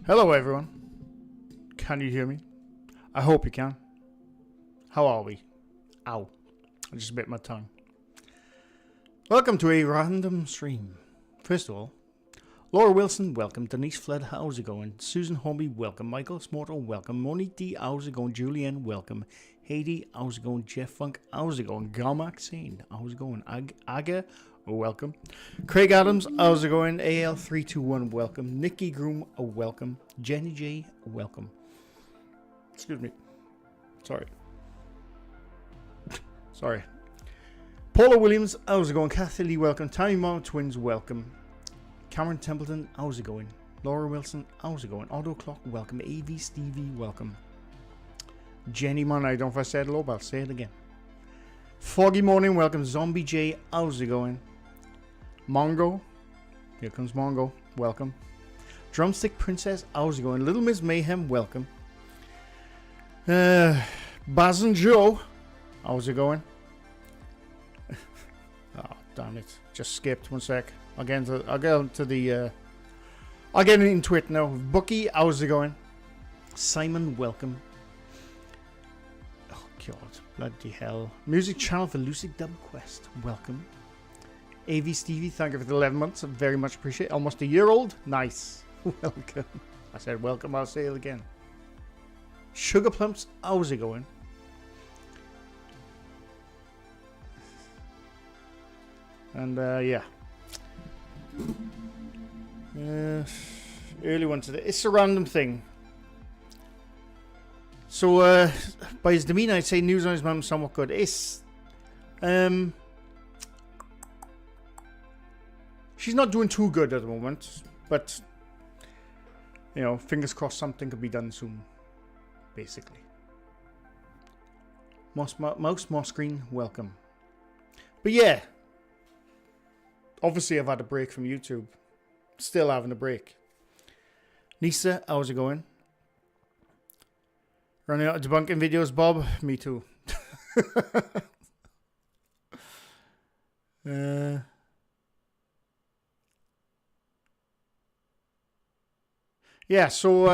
Hello everyone. Can you hear me? I hope you can. How are we? Ow. I just bit my tongue. Welcome to a random stream. First of all, Laura Wilson, welcome. Denise Flood, how's it going? Susan Homby, welcome. Michael Smortal, welcome. Monique D, how's it going? Julianne, welcome. Haiti, how's it going? Jeff Funk, how's it going? Garmac Sane, how's it going? Aga, welcome. Craig Adams, how's it going? AL321, welcome. Nikki Groom, welcome. Jenny J, welcome. Excuse me. Sorry. Paula Williams, how's it going? Kathy Lee, welcome. Tammy Mom Twins, welcome. Cameron Templeton, how's it going? Laura Wilson, how's it going? Auto Clock, welcome. AV Stevie, welcome. Jenny Man, I don't know if I said hello, but I'll say it again. Foggy Morning, welcome. Zombie J, how's it going? Mongo, here comes Mongo, welcome. Drumstick Princess, how's it going? Little Miss Mayhem, welcome. Baz and Joe, how's it going? Oh, damn it. Just skipped 1 sec. I'll get into it now. Bucky, how's it going? Simon, welcome. Oh, God. Bloody hell. Music channel for Lucid Dub Quest, welcome. AV Stevie, thank you for the 11 months. I very much appreciate it. Almost a year old. Nice. Welcome. I said welcome, I'll say it again. Sugar Plumps, how's it going? And yeah. Early one today. It's a random thing. So by his demeanor, I'd say news on his mum somewhat good. It's she's not doing too good at the moment, but you know, fingers crossed something could be done soon. Basically. Mouse Green, welcome. But yeah. Obviously, I've had a break from YouTube. Still having a break. Nisa, how's it going? Running out of debunking videos, Bob? Me too. Yeah, so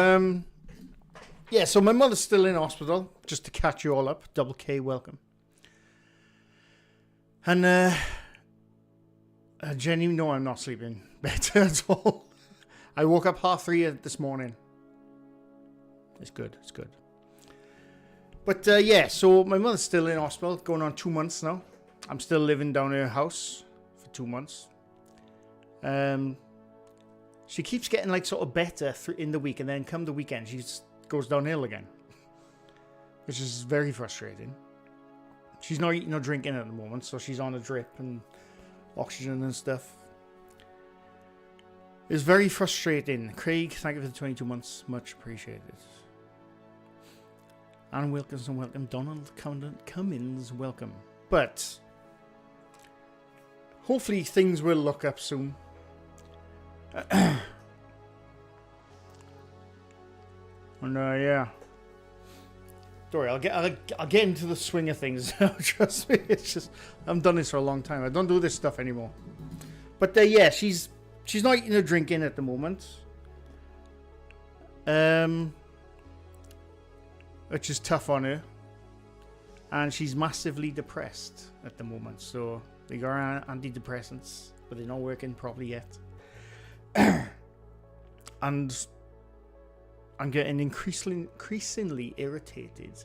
my mother's still in hospital, just to catch you all up. Double K, welcome. And Jenny, no, I'm not sleeping better at all. I woke up 3:30 this morning. It's good, it's good. But yeah, so my mother's still in hospital, going on 2 months now. I'm still living down at her house for 2 months. She keeps getting like sort of better in the week, and then come the weekend, she just goes downhill again, which is very frustrating. She's not eating or drinking at the moment, so she's on a drip and oxygen and stuff. It's very frustrating. Craig, thank you for the 22 months. Much appreciated. Anne Wilkinson, welcome. Donald Cummins, welcome. But hopefully things will look up soon. And yeah. Sorry, I'll get into the swing of things now. Trust me, it's just I've done this for a long time. I don't do this stuff anymore. But yeah, she's not eating or drinking at the moment. Which is tough on her. And she's massively depressed at the moment. So they got antidepressants, but they're not working properly yet. And I'm getting increasingly irritated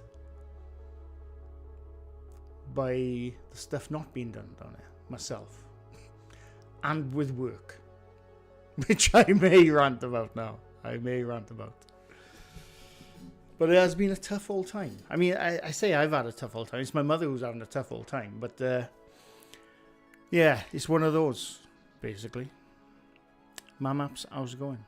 by the stuff not being done on it myself. And with work. Which I may rant about now. But it has been a tough old time. I mean, I say I've had a tough old time. It's my mother who's having a tough old time. But yeah, it's one of those, basically. Mamaps, how's it going?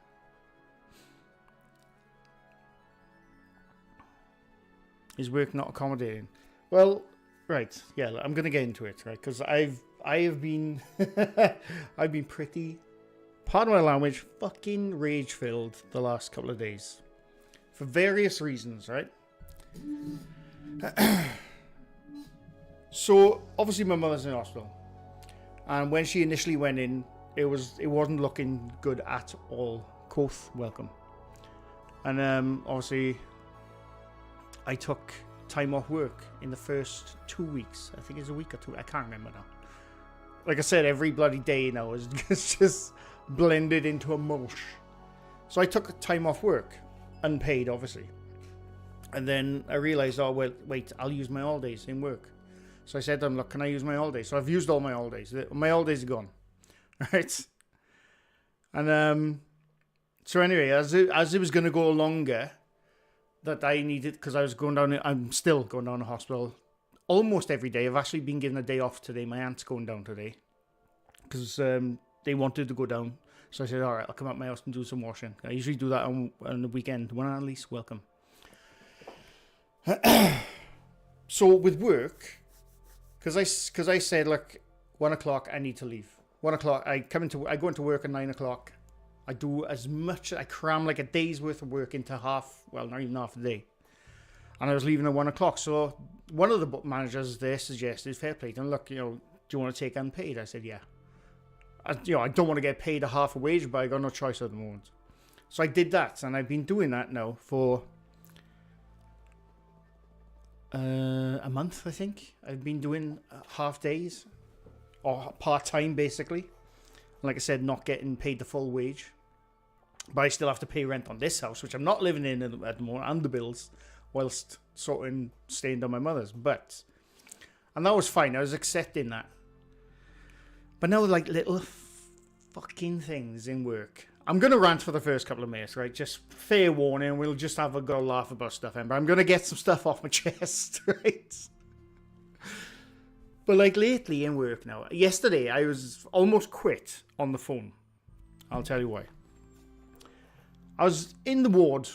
Is work not accommodating? Well, right, yeah, I'm gonna get into it, right? Because I have been I've been pretty, pardon my language, fucking rage filled the last couple of days for various reasons, right? So obviously my mother's in hospital, and when she initially went in, it wasn't looking good at all. Koth, welcome. And obviously, I took time off work in the first 2 weeks. I think it's a week or two. I can't remember now. Like I said, every bloody day now is just blended into a mush. So I took time off work, unpaid, obviously. And then I realized, oh, well, wait, I'll use my holidays in work. So I said to them, look, can I use my holidays? So I've used all my holidays. My holidays are gone. Right? And so anyway, as it was going to go longer, that I needed, because I was going down, I'm still going down to hospital almost every day. I've actually been given a day off today. My aunt's going down today because they wanted to go down. So I said, all right, I'll come up my house and do some washing. I usually do that on the weekend. When I'm least welcome. So with work, because I said, look, 1 o'clock, I need to leave. 1 o'clock, I go into work at 9 o'clock. I do as much, I cram like a day's worth of work into not even half a day. And I was leaving at 1 o'clock. So one of the managers there suggested, fair play, and look, do you want to take unpaid? I said, yeah. I don't want to get paid a half a wage, but I got no choice at the moment. So I did that, and I've been doing that now for a month, I think. I've been doing half days, or part-time, basically. Like I said, not getting paid the full wage. But I still have to pay rent on this house, which I'm not living in at the moment, and the bills, whilst staying down my mother's. And that was fine. I was accepting that. But now, like, little fucking things in work. I'm going to rant for the first couple of minutes, right? Just fair warning. We'll just have a go laugh about stuff, Ember. I'm going to get some stuff off my chest, right? But, like, lately in work now. Yesterday, I was almost quit on the phone. I'll tell you why. I was in the ward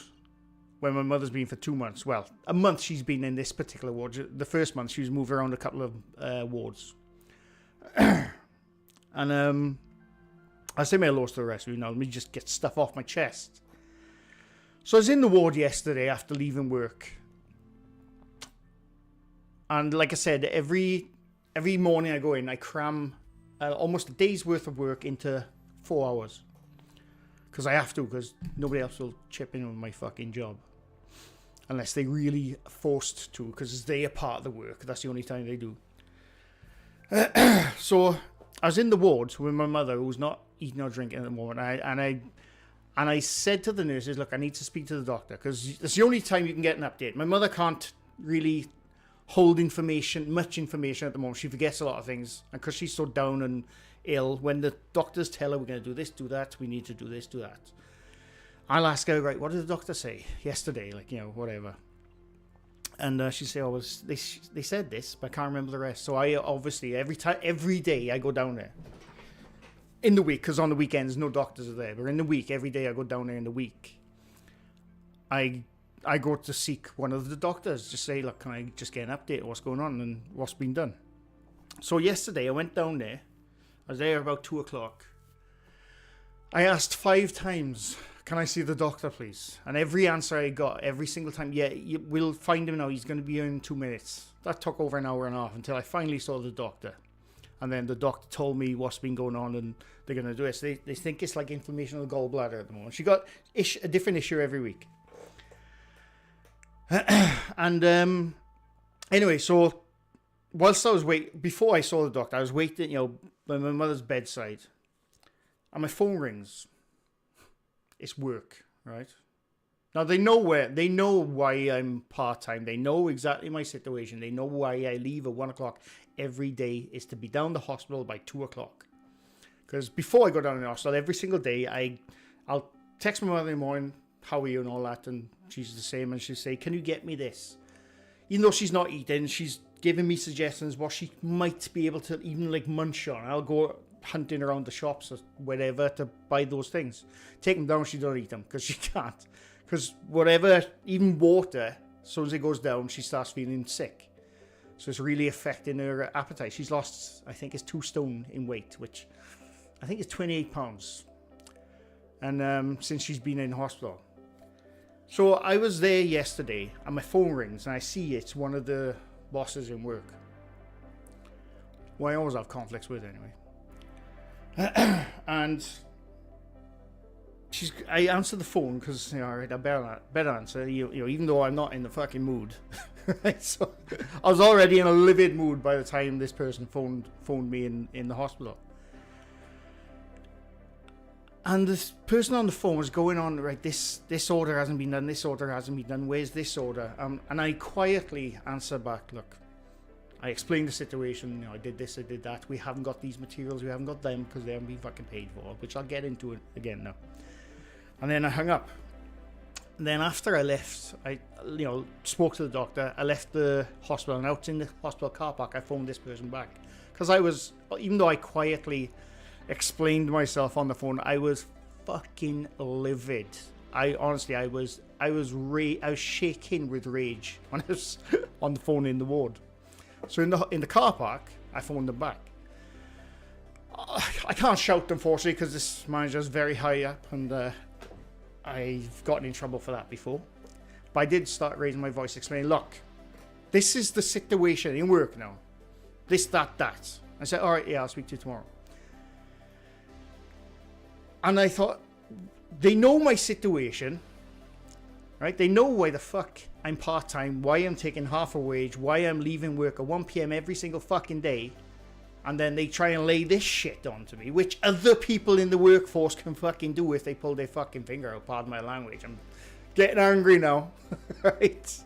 where my mother's been for 2 months. Well, a month she's been in this particular ward. The first month, she was moved around a couple of wards. And I say my loss to the rest of you now. Let me just get stuff off my chest. So I was in the ward yesterday after leaving work. And like I said, every morning I go in, I cram almost a day's worth of work into 4 hours. Because I have to, because nobody else will chip in with my fucking job. Unless they really forced to, because they are part of the work. That's the only time they do. So I was in the ward with my mother, who's not eating or drinking at the moment. And I said to the nurses, look, I need to speak to the doctor, because it's the only time you can get an update. My mother can't really hold much information at the moment. She forgets a lot of things. And because she's so down and ill, when the doctors tell her we're going to do this, do that, we need to do this, do that, I'll ask her, right, what did the doctor say yesterday? Like, whatever. And she said, oh, they said this, but I can't remember the rest. So I obviously, every day I go down there. In the week, because on the weekends, no doctors are there. But in the week, every day I go down there in the week. I go to seek one of the doctors. Just say, look, can I just get an update of what's going on and what's been done? So yesterday I went down there. I was there about 2 o'clock. I asked 5 times, can I see the doctor, please? And every answer I got, every single time, yeah, we'll find him now. He's going to be here in 2 minutes. That took over an hour and a half until I finally saw the doctor. And then the doctor told me what's been going on and they're going to do it. So they think it's like inflammation of the gallbladder at the moment. She got a different issue every week. And anyway, so whilst I was waiting, before I saw the doctor, I was waiting, by my mother's bedside. And my phone rings. It's work, right? Now they know why I'm part-time. They know exactly my situation. They know why I leave at 1 o'clock every day is to be down the hospital by 2 o'clock. Because before I go down to the hospital, every single day, I'll text my mother in the morning, how are you and all that, and she's the same, and she'll say, can you get me this? Even though she's not eating, she's giving me suggestions what she might be able to even like munch on. I'll go hunting around the shops or whatever to buy those things. Take them down, she don't eat them because she can't. Because whatever, even water, as soon as it goes down, she starts feeling sick. So it's really affecting her appetite. She's lost, I think it's 2 stone in weight, which I think is 28 pounds. And since she's been in hospital. So I was there yesterday and my phone rings and I see it's one of the bosses in work. Well, I always have conflicts with anyway. And I answered the phone because, you know, I better answer, you know, even though I'm not in the fucking mood. Right? So I was already in a livid mood by the time this person phoned me in the hospital. And this person on the phone was going on, right, this order hasn't been done, this order hasn't been done, where's this order? And I quietly answered back, look, I explained the situation, you know, I did this, I did that, we haven't got these materials, we haven't got them because they haven't been fucking paid for, which I'll get into it again now. And then I hung up. And then after I left, I, you know, spoke to the doctor, I left the hospital, and out in the hospital car park, I phoned this person back. Because I was, even though I quietly explained myself on the phone, I was fucking livid. I was shaking with rage when I was on the phone in the ward. So in the car park, I phoned them back. I can't shout, unfortunately, because this manager's very high up, and I've gotten in trouble for that before. But I did start raising my voice, explaining, look, this is the situation in work now. This, that. I said, all right, yeah, I'll speak to you tomorrow. And I thought, they know my situation, right? They know why the fuck I'm part-time, why I'm taking half a wage, why I'm leaving work at 1 p.m. every single fucking day. And then they try and lay this shit onto me, which other people in the workforce can fucking do if they pull their fucking finger out, pardon my language. I'm getting angry now, right?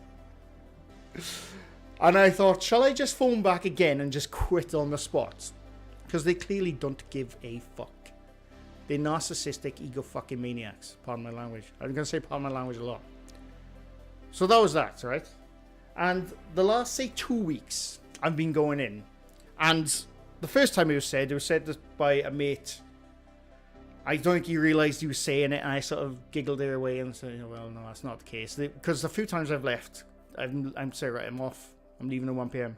And I thought, shall I just phone back again and just quit on the spot? Because they clearly don't give a fuck. They're narcissistic, ego fucking maniacs, pardon my language. I'm going to say pardon my language a lot. So that was that, right? And the last, say, 2 weeks, I've been going in. And the first time it was said by a mate. I don't think he realised he was saying it, and I sort of giggled it away and said, well, no, that's not the case. Because the few times I've left, I'm saying, right, I'm off. I'm leaving at 1 p.m.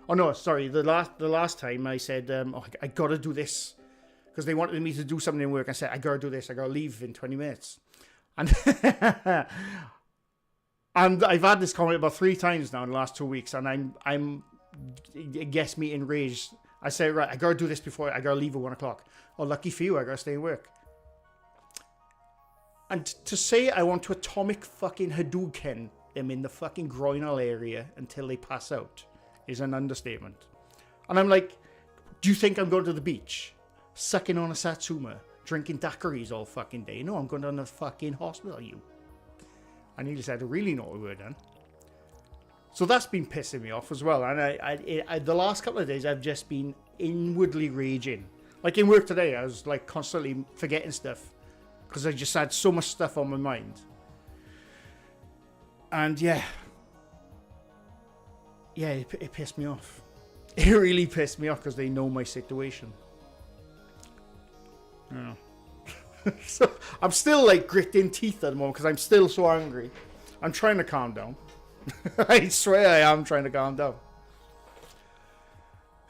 Oh, no, sorry. The last time I said, I got to do this. Because they wanted me to do something in work. I said, I got to do this. I got to leave in 20 minutes. And and I've had this comment about 3 times now in the last 2 weeks, and I'm guess me enraged. I say, right, I gotta do this before I gotta leave at 1 o'clock. Oh, lucky for you, I gotta stay in work. And to say I want to atomic fucking Hadouken them in the fucking groinal area until they pass out is an understatement. And I'm like, do you think I'm going to the beach, sucking on a satsuma, drinking daiquiris all fucking day? No, I'm going to the fucking hospital, you. I nearly said a really naughty word then. So that's been pissing me off as well. And I the last couple of days, I've just been inwardly raging. Like in work today, I was like constantly forgetting stuff because I just had so much stuff on my mind. And yeah, it pissed me off. It really pissed me off because they know my situation. Yeah. So I'm still like gritting teeth at the moment because I'm still so angry. I'm trying to calm down. I swear I am trying to calm down.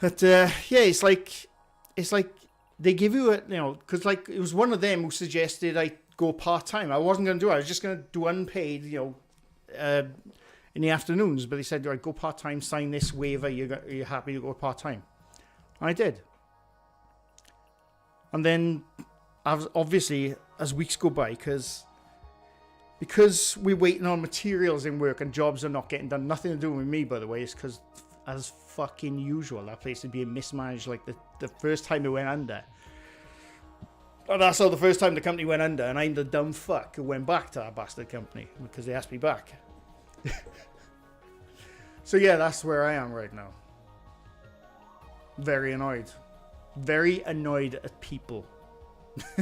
But yeah, it's like they give you a, you know, because like it was one of them who suggested I go part-time. I wasn't going to do it. I was just going to do unpaid, you know, in the afternoons. But they said, right, go part-time, sign this waiver, you're happy to go part-time. And I did. And then obviously as weeks go by, because we're waiting on materials in work and jobs are not getting done. Nothing to do with me, by the way. It's because, as fucking usual, that place is being mismanaged like the first time it went under. And that's how the first time the company went under, and I'm the dumb fuck who went back to that bastard company because they asked me back. So yeah, that's where I am right now. Very annoyed. Very annoyed at people.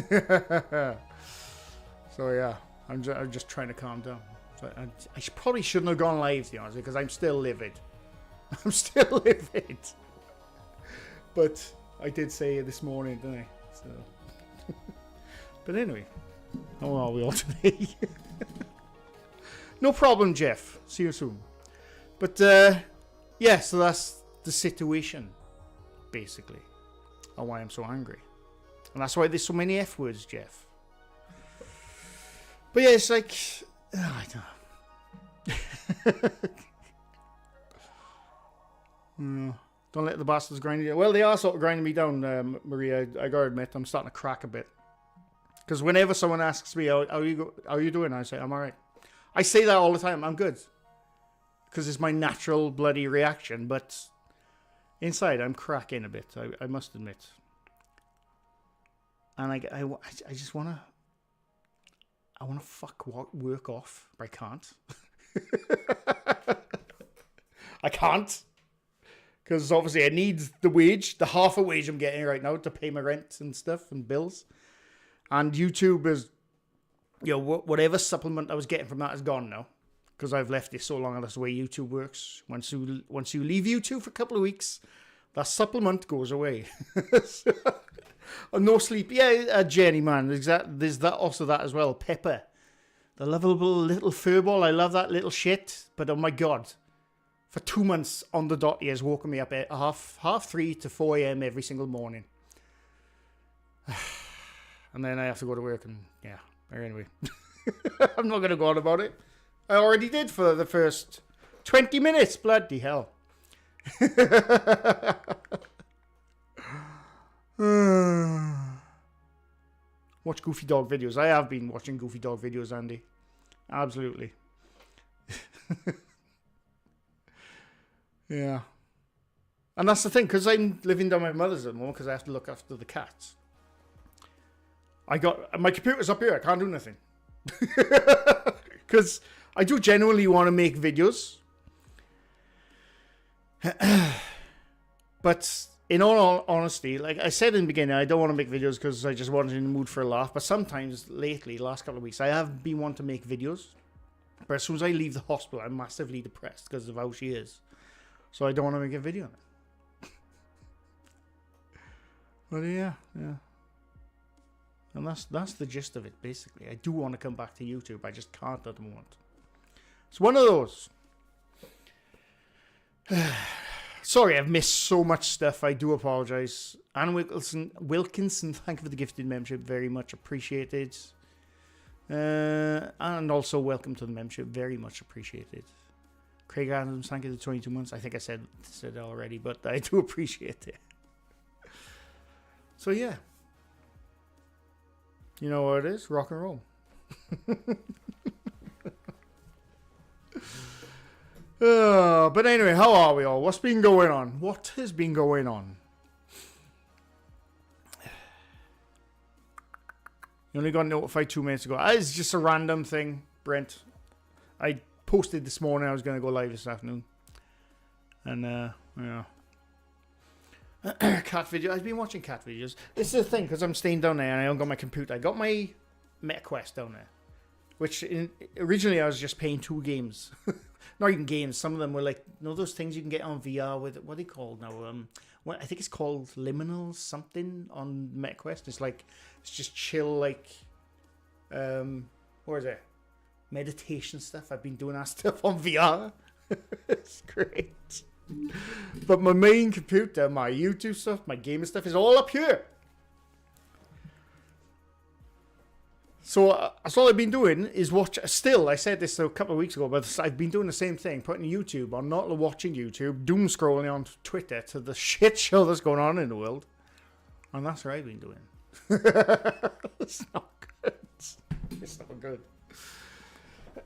So yeah. I'm just trying to calm down. I probably shouldn't have gone live, to be honest, because I'm still livid. I'm still livid. But I did say it this morning, didn't I? So. But anyway, how are we all today? No problem, Jeff. See you soon. But yeah, so that's the situation, basically, and why I'm so angry. And that's why there's so many F words, Jeff. But yeah, it's like, I don't don't let the bastards grind you down. Well, they are sort of grinding me down, Maria. I gotta admit, I'm starting to crack a bit. Because whenever someone asks me, how are you doing? I say, I'm all right. I say that all the time. I'm good. Because it's my natural bloody reaction. But inside, I'm cracking a bit. I must admit. And I just want to... I want to fuck work off. But I can't. I can't. Because obviously I need the wage. The half a wage I'm getting right now to pay my rent and stuff and bills. And YouTube is... You know, whatever supplement I was getting from that is gone now. Because I've left it so long, and that's the way YouTube works. Once you leave YouTube for a couple of weeks, that supplement goes away. No sleep. Yeah, Jenny, man. There's that also that as well. Pepper. The lovable little furball. I love that little shit. But oh my God. For 2 months on the dot, he has woken me up at half 3 to 4 a.m. every single morning. And then I have to go to work and, yeah. Anyway. I'm not going to go on about it. I already did for the first 20 minutes. Bloody hell. Watch Goofy Dog videos. I have been watching Goofy Dog videos, Andy. Absolutely. Yeah. And that's the thing, because I'm living down my mother's at the moment, because I have to look after the cats. My computer's up here. I can't do nothing. Because I do genuinely want to make videos. But in all honesty, like I said in the beginning, I don't want to make videos because I just wasn't in the mood for a laugh. But sometimes lately, last couple of weeks, I have been wanting to make videos. But as soon as I leave the hospital, I'm massively depressed because of how she is. So I don't want to make a video on it. But yeah. And that's the gist of it, basically. I do want to come back to YouTube. I just can't at the moment. It's one of those. Sorry, I've missed so much stuff. I do apologize. Anne Wilkinson, thank you for the gifted membership. Very much appreciated. And also welcome to the membership. Very much appreciated. Craig Adams, thank you for the 22 months. I think I said it already, but I do appreciate it. So yeah. You know what it is? Rock and roll. But anyway, how are we all? What's been going on? What has been going on? You only got notified 2 minutes ago. It's just a random thing, Brent. I posted this morning I was going to go live this afternoon. And, yeah. Cat videos. I've been watching cat videos. This is the thing, because I'm staying down there and I haven't got my computer. I got my MetaQuest down there. Which, originally I was just paying 2 games. Not even games. Some of them were like, you know, those things you can get on VR with, what are they called now? I think it's called Liminal something on MetaQuest. It's like, it's just chill, like, what is it? Meditation stuff. I've been doing that stuff on VR. It's great. But my main computer, my YouTube stuff, my gaming stuff is all up here. So that's all I've been doing is watch. Still, I said this a couple of weeks ago, but I've been doing the same thing, putting YouTube on, not watching YouTube, doom scrolling on Twitter to the shit show that's going on in the world. And that's what I've been doing. It's not good. It's not good.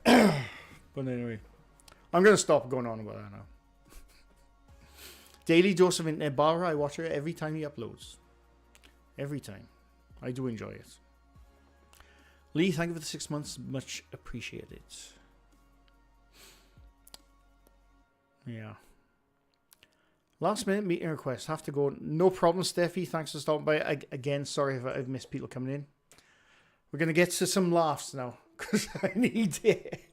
But anyway, I'm going to stop going on about that now. Daily dose of internet Barbara, I watch her every time he uploads. Every time. I do enjoy it. Lee, thank you for the 6 months. Much appreciated. Yeah. Last minute meeting request. Have to go. No problem, Steffi. Thanks for stopping by. Again, sorry if I've missed people coming in. We're going to get to some laughs now. Because I need it.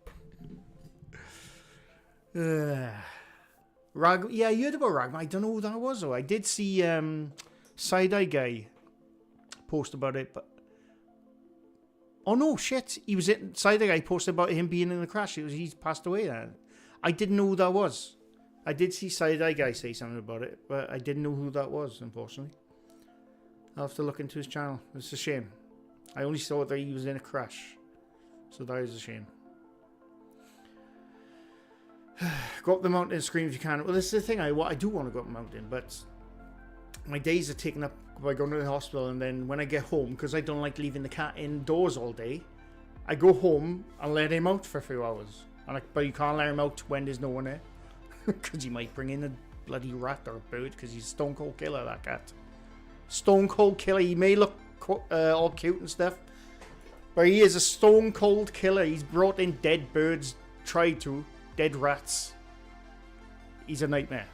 Yeah, you heard about Ragman. I don't know who that was, though. I did see Side-Eye Guy post about it, but... Oh, no, shit. He was in... Side-Eye Guy posted about him being in the crash. He's passed away now. I didn't know who that was. I did see Side-Eye Guy say something about it, but I didn't know who that was, unfortunately. I'll have to look into his channel. It's a shame. I only saw that he was in a crash. So that is a shame. Go up the mountain and scream if you can. Well, this is the thing. I do want to go up the mountain, but my days are taken up by going to the hospital, and then when I get home, because I don't like leaving the cat indoors all day, I go home and let him out for a few hours. But you can't let him out when there's no one there, because he might bring in a bloody rat or a bird, because he's a stone cold killer, that cat. Stone cold killer. He may look all cute and stuff, but he is a stone cold killer. He's brought in dead birds, dead rats. He's a nightmare.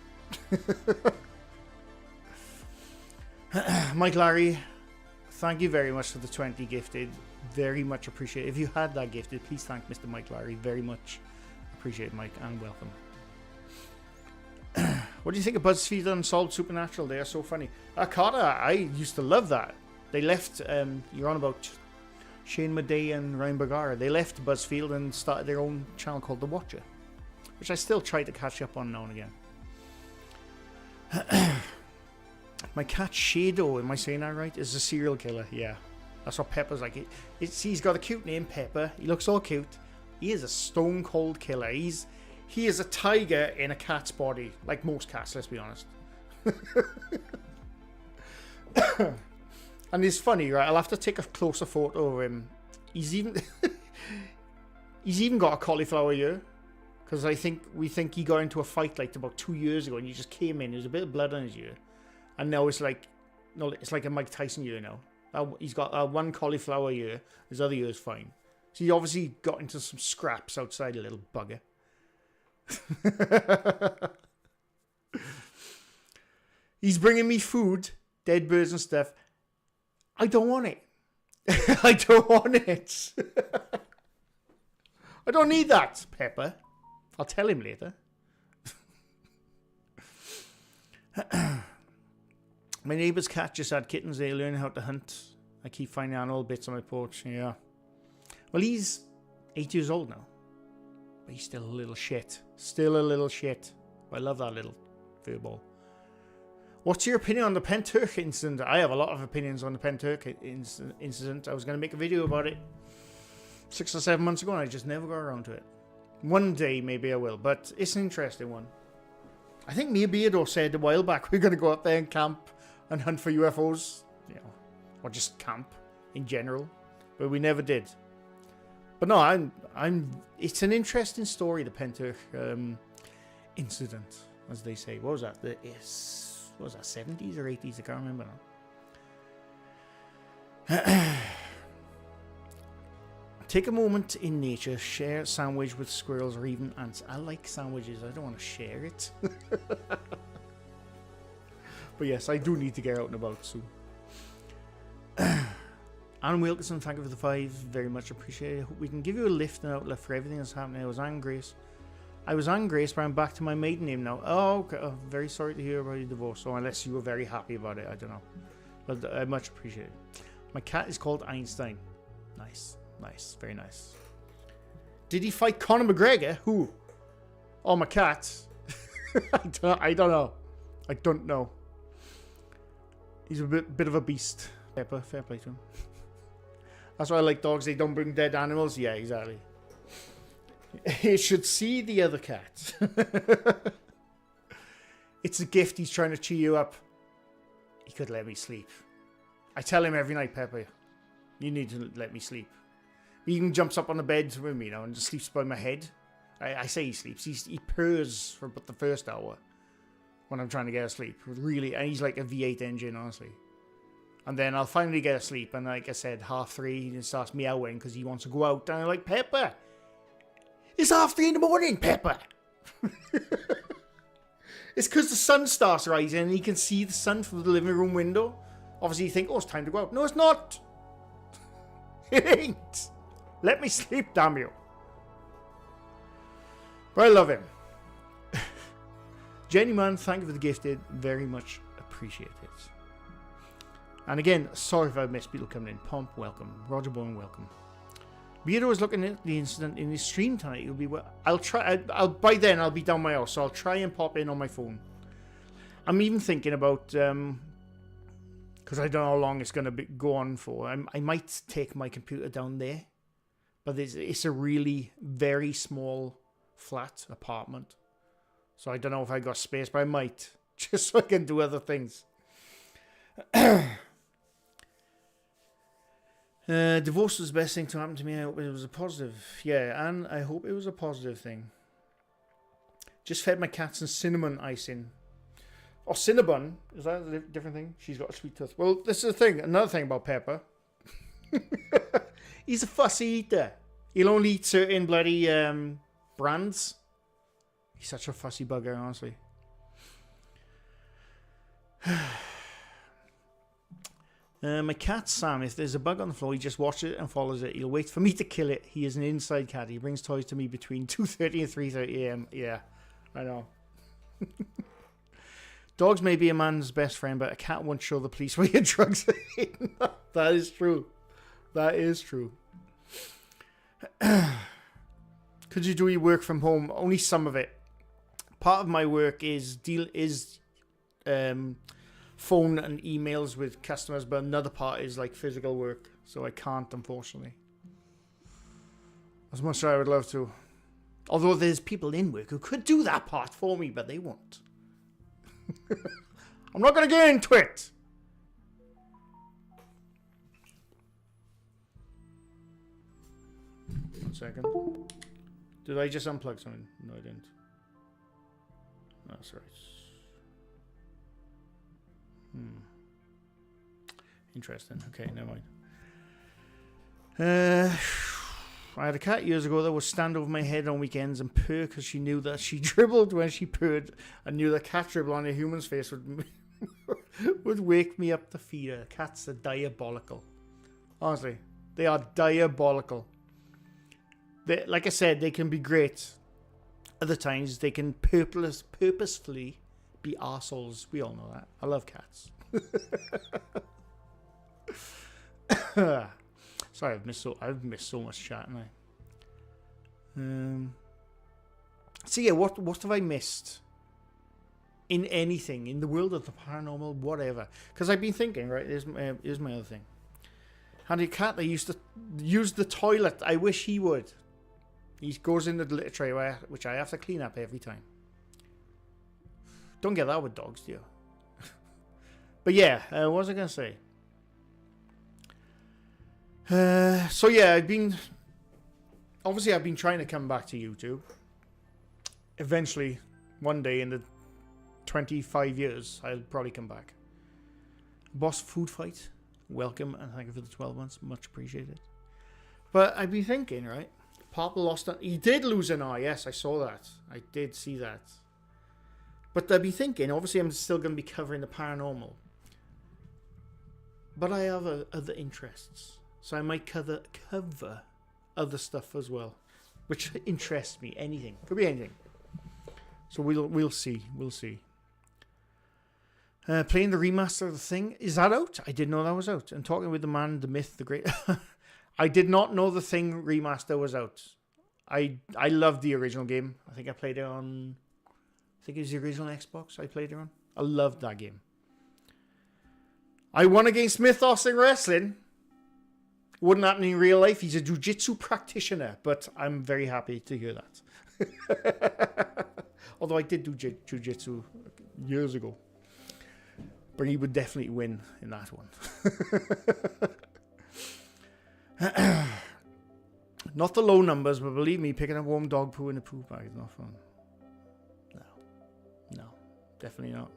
Mike Larry, thank you very much for the 20 gifted. Very much appreciated. If you had that gifted, please thank Mr. Mike Larry. Very much appreciate, Mike, and welcome. What do you think of BuzzFeed Unsolved Supernatural? They are so funny. Carter, I used to love that. They left, you're on about Shane Madej and Ryan Bergara. They left BuzzFeed and started their own channel called The Watcher, which I still try to catch up on now and again. My cat Shadow, am I saying that right? Is a serial killer. Yeah, that's what Pepper's like. He's got a cute name, Pepper. He looks all cute. He is a stone cold killer. He is a tiger in a cat's body, like most cats. Let's be honest. And it's funny, right? I'll have to take a closer photo of him. He's even got a cauliflower ear, because we think he got into a fight like about 2 years ago, and he just came in. There's a bit of blood on his ear. And now it's like a Mike Tyson ear now. He's got one cauliflower ear. His other ear is fine. So he obviously got into some scraps outside, a little bugger. He's bringing me food, dead birds and stuff. I don't want it. I don't want it. I don't need that, Pepper. I'll tell him later. My neighbour's cat just had kittens. They learn how to hunt. I keep finding animal bits on my porch. Yeah. Well, he's 8 years old now. But he's still a little shit. Still a little shit. I love that little furball. What's your opinion on the Penturk incident? I have a lot of opinions on the Penturk incident. I was going to make a video about it 6 or 7 months ago, and I just never got around to it. One day, maybe I will. But it's an interesting one. I think me and Beardo said a while back we're going to go up there and camp and hunt for UFOs, or just camp in general, but we never did. But no, it's an interesting story, the Penturk incident, as they say. What was that? What was that, 70s or 80s? I can't remember now. Take a moment in nature, share a sandwich with squirrels or even ants. I like sandwiches, I don't want to share it. But yes, I do need to get out and about soon. Alan Wilkinson, thank you for the 5. Very much appreciated. Hope we can give you a lift and outlet for everything that's happening. I was Anne Grace, but I'm back to my maiden name now. Oh, okay. Oh, very sorry to hear about your divorce. So unless you were very happy about it, I don't know. But I much appreciate it. My cat is called Einstein. Nice. Nice. Very nice. Did he fight Conor McGregor? Who? Oh, my cat. I don't know. I don't know. He's a bit of a beast. Pepper, fair play to him. That's why I like dogs. They don't bring dead animals. Yeah, exactly. He should see the other cat. It's a gift. He's trying to cheer you up. He could let me sleep. I tell him every night, Pepper, you need to let me sleep. He even jumps up on the bed with me now and just sleeps by my head. I say he sleeps. He purrs for about the first hour when I'm trying to get asleep. Really, and he's like a V8 engine, honestly. And then I'll finally get asleep, and like I said, 3:30, he starts meowing because he wants to go out. And I'm like, Pepper, it's 3:30 in the morning, Pepper. It's because the sun starts rising and he can see the sun from the living room window. Obviously, you think, oh, it's time to go out. No, it's not. It ain't. Let me sleep, damn you. But I love him. Jenny Man, thank you for the gifted. Very much appreciate it. And again, sorry if I missed people coming in. Pomp, welcome. Roger Bowen, welcome. Beardo is looking at the incident in his stream tonight. It'll be well. I'll try. By then I'll be down my house, so I'll try and pop in on my phone. I'm even thinking about because I don't know how long it's going to go on for. I might take my computer down there, but it's a really very small flat apartment, so I don't know if I got space, but I might just so I can do other things. Divorce was the best thing to happen to me. I hope it was a positive. Yeah, and I hope it was a positive thing. Just fed my cats some cinnamon icing. Or Cinnabon. Is that a different thing? She's got a sweet tooth. Well, this is the thing. Another thing about Pepper. He's a fussy eater. He'll only eat certain bloody brands. He's such a fussy bugger, honestly. My cat, Sam, if there's a bug on the floor, he just watches it and follows it. He'll wait for me to kill it. He is an inside cat. He brings toys to me between 2:30 and 3:30 a.m. Yeah, I know. Dogs may be a man's best friend, but a cat won't show the police where your drugs are hidden. That is true. That is true. Could you do your work from home? Only some of it. Part of my work is phone and emails with customers, but another part is like physical work, so I can't, unfortunately. As much as I would love to. Although there's people in work who could do that part for me, but they won't. I'm not going to get into it. One second. Did I just unplug something? No, I didn't. That's right. Interesting. Okay, never mind. I had a cat years ago that would stand over my head on weekends and purr because she knew that she dribbled when she purred, and knew that cat dribble on a human's face would would wake me up to feed her. Cats are diabolical. Honestly, they are diabolical. They, like I said, they can be great. Other times, they can purposefully be arseholes. We all know that. I love cats. Sorry, I've missed so much chat, haven't I? So yeah, what have I missed in anything in the world of the paranormal, whatever? Because I've been thinking, right? Here's my other thing. Had a cat that used to use the toilet. I wish he would. He goes in the litter tray, which I have to clean up every time. Don't get that with dogs, do you? But yeah, what was I going to say? So yeah, I've been trying to come back to YouTube. Eventually, one day in the 25 years, I'll probably come back. Boss Food Fight, welcome, and thank you for the 12 months, much appreciated. But I've been thinking, right? Papa lost he did lose an eye, yes, I saw that. I did see that. But I've been thinking, obviously I'm still going to be covering the paranormal. But I have other interests. So I might cover other stuff as well, which interests me. Anything, could be anything. So we'll see. Playing the remaster of The Thing, is that out? I didn't know that was out. And talking with the man, the myth, the great. I did not know The Thing remaster was out. I loved the original game. I think I played it on. I think it was the original Xbox. I played it on. I loved that game. I won against Mythos in wrestling. Wouldn't happen in real life. He's a jiu-jitsu practitioner, but I'm very happy to hear that. Although I did do jiu-jitsu years ago. But he would definitely win in that one. Not the low numbers, but believe me, picking up warm dog poo in a poo bag is not fun. No, definitely not.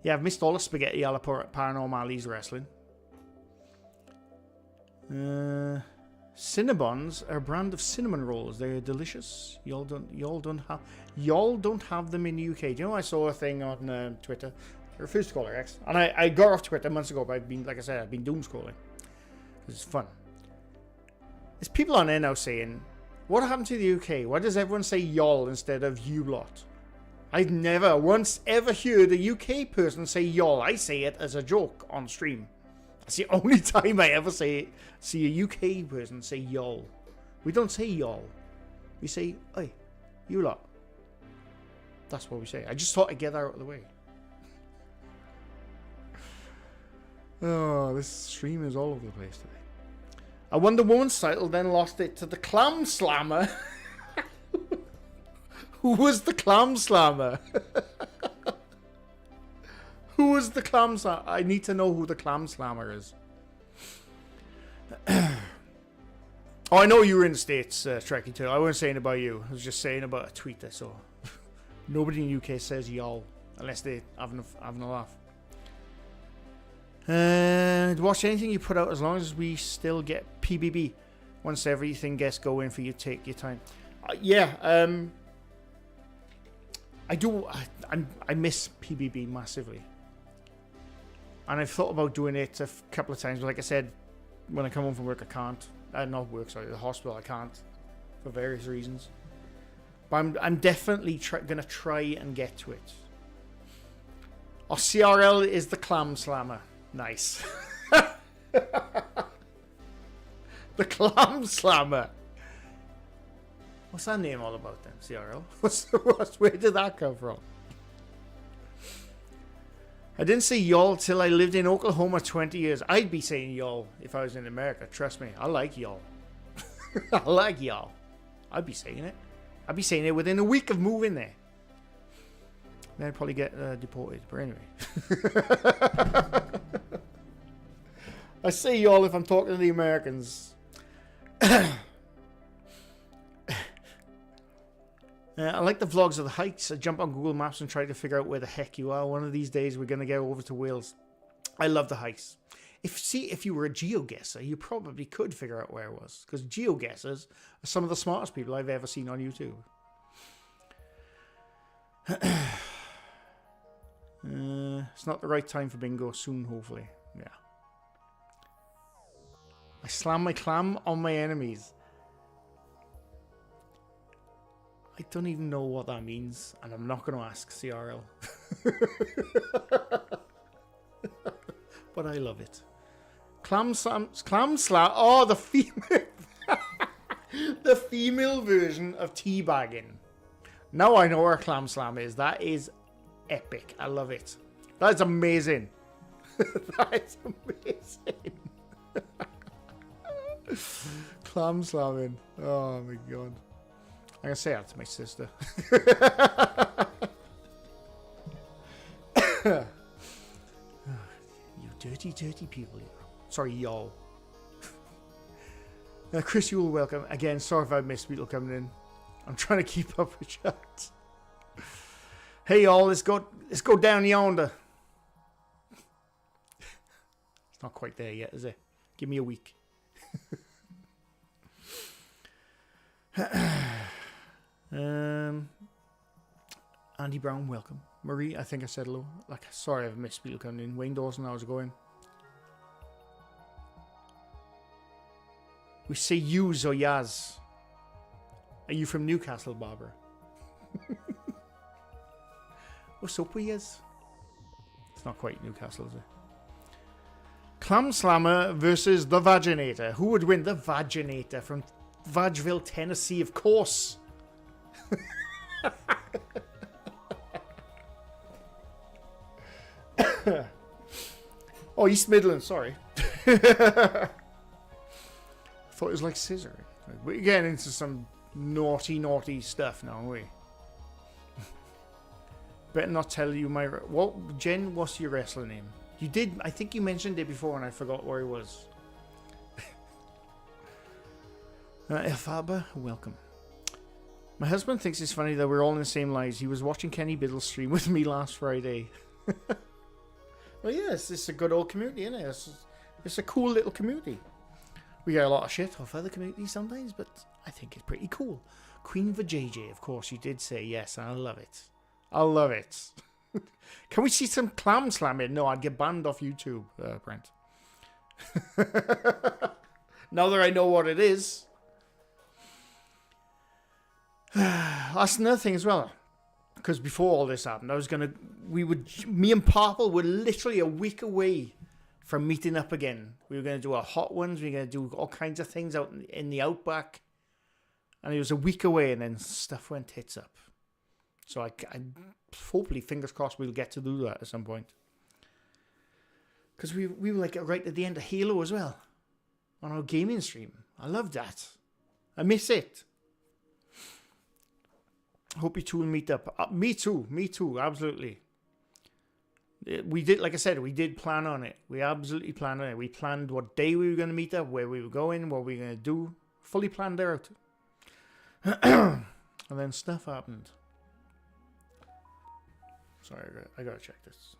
Yeah, I've missed all the spaghetti a la Paranormali's wrestling. Cinnabons are a brand of cinnamon rolls. They're delicious. Y'all don't have them in the UK. Do you know, I saw a thing on Twitter. I refuse to call her X, and I got off Twitter months ago. But I've been, like I said, I've been doom scrolling because it's fun. There's people on there now saying, "What happened to the UK? Why does everyone say y'all instead of you lot?" I've never once ever heard a UK person say y'all. I say it as a joke on stream. That's the only time I ever see a UK person say y'all. We don't say y'all. We say, "Oi, you lot." That's what we say. I just thought I'd get that out of the way. Oh, this stream is all over the place today. A Wonder Woman's title then lost it to the Clam Slammer. Who was the Clam Slammer? is the clam slammer? I need to know who the clam slammer is. Oh, I know you were in the States, Trekkie too. I wasn't saying about you. I was just saying about a tweet I saw. Nobody in the UK says y'all, unless they're having a laugh. Watch anything you put out as long as we still get PBB. Once everything gets going for you, take your time. I do. I miss PBB massively. And I've thought about doing it a couple of times, but like I said, when I come home from work, I can't. Not work, sorry, the hospital, I can't, for various reasons. But I'm definitely gonna try and get to it. Oh, CRL is the clam slammer. Nice. The clam slammer. What's that name all about then, CRL? Where did that come from? I didn't say y'all till I lived in Oklahoma 20 years. I'd be saying y'all if I was in America. Trust me, I like y'all. I like y'all. I'd be saying it. I'd be saying it within a week of moving there. Then I'd probably get deported. But anyway. I say y'all if I'm talking to the Americans. I like the vlogs of the hikes. I jump on Google Maps and try to figure out where the heck you are. One of these days we're going to get over to Wales. I love the hikes. If you were a geoguesser, you probably could figure out where it was. Because geoguessers are some of the smartest people I've ever seen on YouTube. It's not the right time for bingo. Soon, hopefully. Yeah. I slam my clam on my enemies. I don't even know what that means, and I'm not going to ask CRL. But I love it. Clam slam. Oh, the female, the female version of teabagging. Now I know where a clam slam is. That is epic. I love it. That's amazing. That is amazing. Clam slamming. Oh my god. I'm going to say that to my sister. You dirty, dirty people. Sorry, y'all. Chris, you're welcome. Again, sorry if I missed people coming in. I'm trying to keep up with chat. Hey, y'all, let's go down yonder. It's not quite there yet, is it? Give me a week. Andy Brown, welcome. Marie, I think I said hello. Sorry I've missed people coming in. Wayne Dawson, how's it going? We say yous or yaz. Are you from Newcastle, Barbara? What's up with yaz? It's not quite Newcastle, is it? Clam Slammer versus the Vaginator. Who would win? The Vaginator from Vagville, Tennessee, of course. Oh, East Midlands, sorry. I thought it was like scissoring. We're getting into some naughty stuff now, aren't we? Better not tell you my... What, Jen, what's your wrestler name? You did... I think you mentioned it before and I forgot where it was. Elphaba, welcome. My husband thinks it's funny that we're all in the same lives. He was watching Kenny Biddle's stream with me last Friday. Well, yes, it's a good old community, isn't it? It's a cool little community. We get a lot of shit off other communities sometimes, but I think it's pretty cool. Queen Vajayjay, of course, you did say yes, and I love it. I love it. Can we see some clam slamming? No, I'd get banned off YouTube, Brent. Now that I know what it is. That's another thing as well. Because before all this happened, me and Papa were literally a week away from meeting up again. We were going to do our hot ones. We were going to do all kinds of things out in the outback. And it was a week away and then stuff went tits up. So I hopefully, fingers crossed, we'll get to do that at some point. Because we were like right at the end of Halo as well. On our gaming stream. I love that. I miss it. Hope you two will meet up. Me too, absolutely. We did, like I said, we did plan on it. We absolutely planned on it. We planned what day we were going to meet up, where we were going, what we were going to do. Fully planned out. And then stuff happened. Sorry, I gotta check this.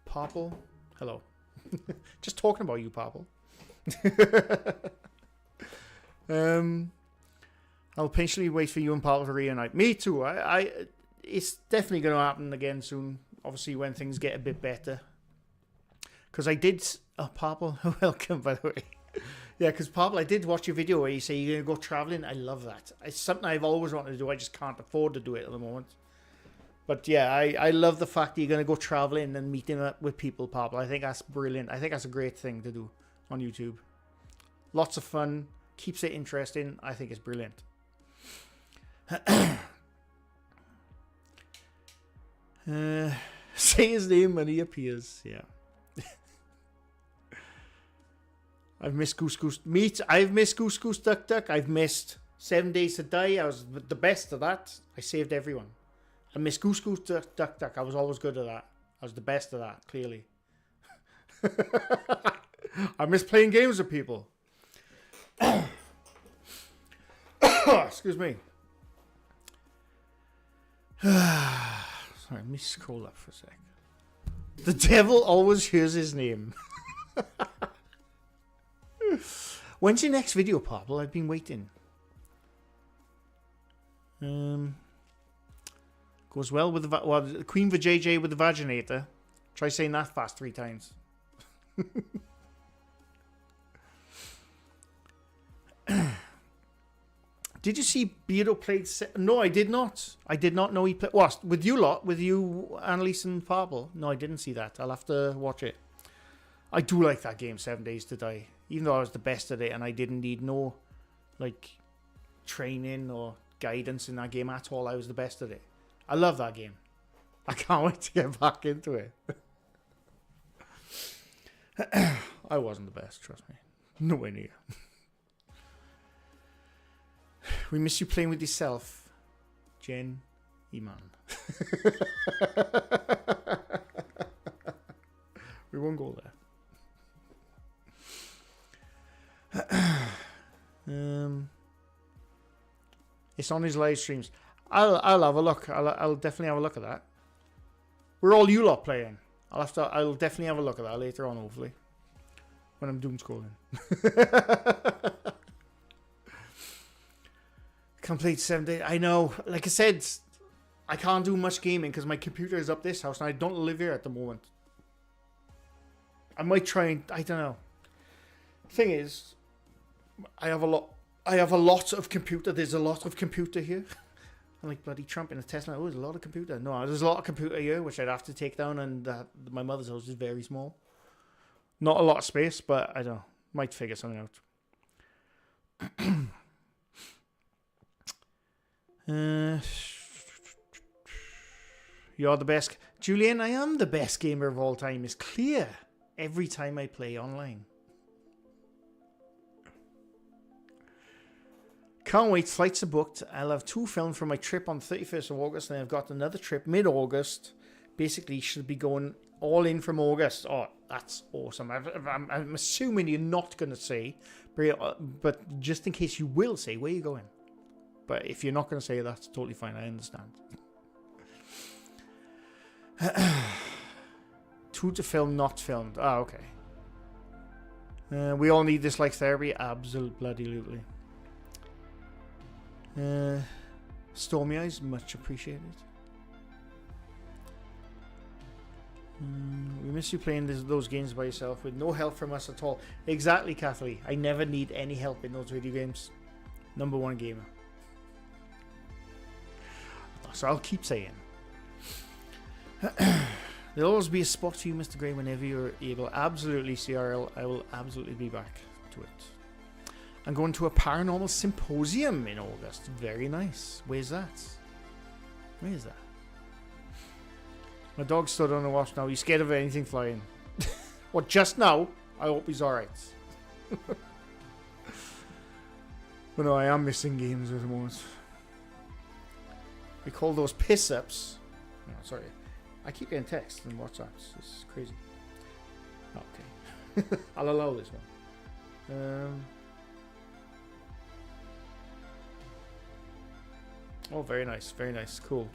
Popple, hello. Just talking about you, Popple. I'll patiently wait for you and Popple to reunite. Me too. It's definitely going to happen again soon. Obviously, when things get a bit better. Because I did. Oh, Popple, welcome, by the way. Yeah, because Popple, I did watch your video where you say you're going to go traveling. I love that. It's something I've always wanted to do. I just can't afford to do it at the moment. But yeah, I love the fact that you're going to go traveling and meeting up with people, Popple. I think that's brilliant. I think that's a great thing to do on YouTube. Lots of fun. Keeps it interesting. I think it's brilliant. Say his name when he appears. Yeah. I've missed Goose Goose Meat. I've missed Goose Goose Duck Duck. I've missed 7 Days to Die. I was the best of that. I saved everyone. I missed Goose Goose Duck Duck. I was always good at that. I was the best of that, clearly. I miss playing games with people. Excuse me. Sorry, let me scroll up for a sec. The devil always hears his name. When's your next video, Popple? I've been waiting. Goes well with the Queen Vajayjay with the Vaginator. Try saying that fast 3 times. Did you see Beardo played? No, I did not. I did not know he played. What? With you lot? With you, Annalise and Popple? No, I didn't see that. I'll have to watch it. I do like that game, 7 Days to Die. Even though I was the best at it and I didn't need no, like, training or guidance in that game at all. I was the best at it. I love that game. I can't wait to get back into it. I wasn't the best, trust me. Nowhere near. We miss you playing with yourself, Jen Iman. We won't go there. It's on his live streams. I'll have a look. I'll definitely have a look at that. We're all you lot playing. I'll definitely have a look at that later on, hopefully, when I'm doom scrolling. Complete 7 days. I know. Like I said, I can't do much gaming because my computer is up this house and I don't live here at the moment. I might try and I don't know. Thing is, I have a lot of computer. There's a lot of computer here. I'm like bloody Trump in a Tesla. Oh, there's a lot of computer. No, there's a lot of computer here, which I'd have to take down, and my mother's house is very small. Not a lot of space, but I don't know. Might figure something out. You're the best. Julian, I am the best gamer of all time. It's clear every time I play online. Can't wait. Flights are booked. I'll have 2 filmed for my trip on 31st of August, and I've got another trip mid-August. Basically, should be going all in from August. Oh, that's awesome. I'm assuming you're not going to say, but just in case you will say, where are you going? But if you're not going to say, that's totally fine. I understand. 2 to film, not filmed. Ah, okay. We all need this like therapy. Absolutely. Stormy Eyes, much appreciated. We miss you playing those games by yourself with no help from us at all. Exactly, Kathleen. I never need any help in those video games. #1 gamer. So I'll keep saying. There'll always be a spot for you, MrGrey, whenever you're able. Absolutely, CRL. I will absolutely be back to it. I'm going to a paranormal symposium in August. Very nice. Where's that? Where is that? My dog stood on the watch now. He's scared of anything flying. What, just now? I hope he's alright. But no, I am missing games at the moment. We call those piss-ups. No, sorry. I keep getting texts and WhatsApps. It's crazy. Okay. I'll allow this one. Oh, very nice. Very nice. Cool.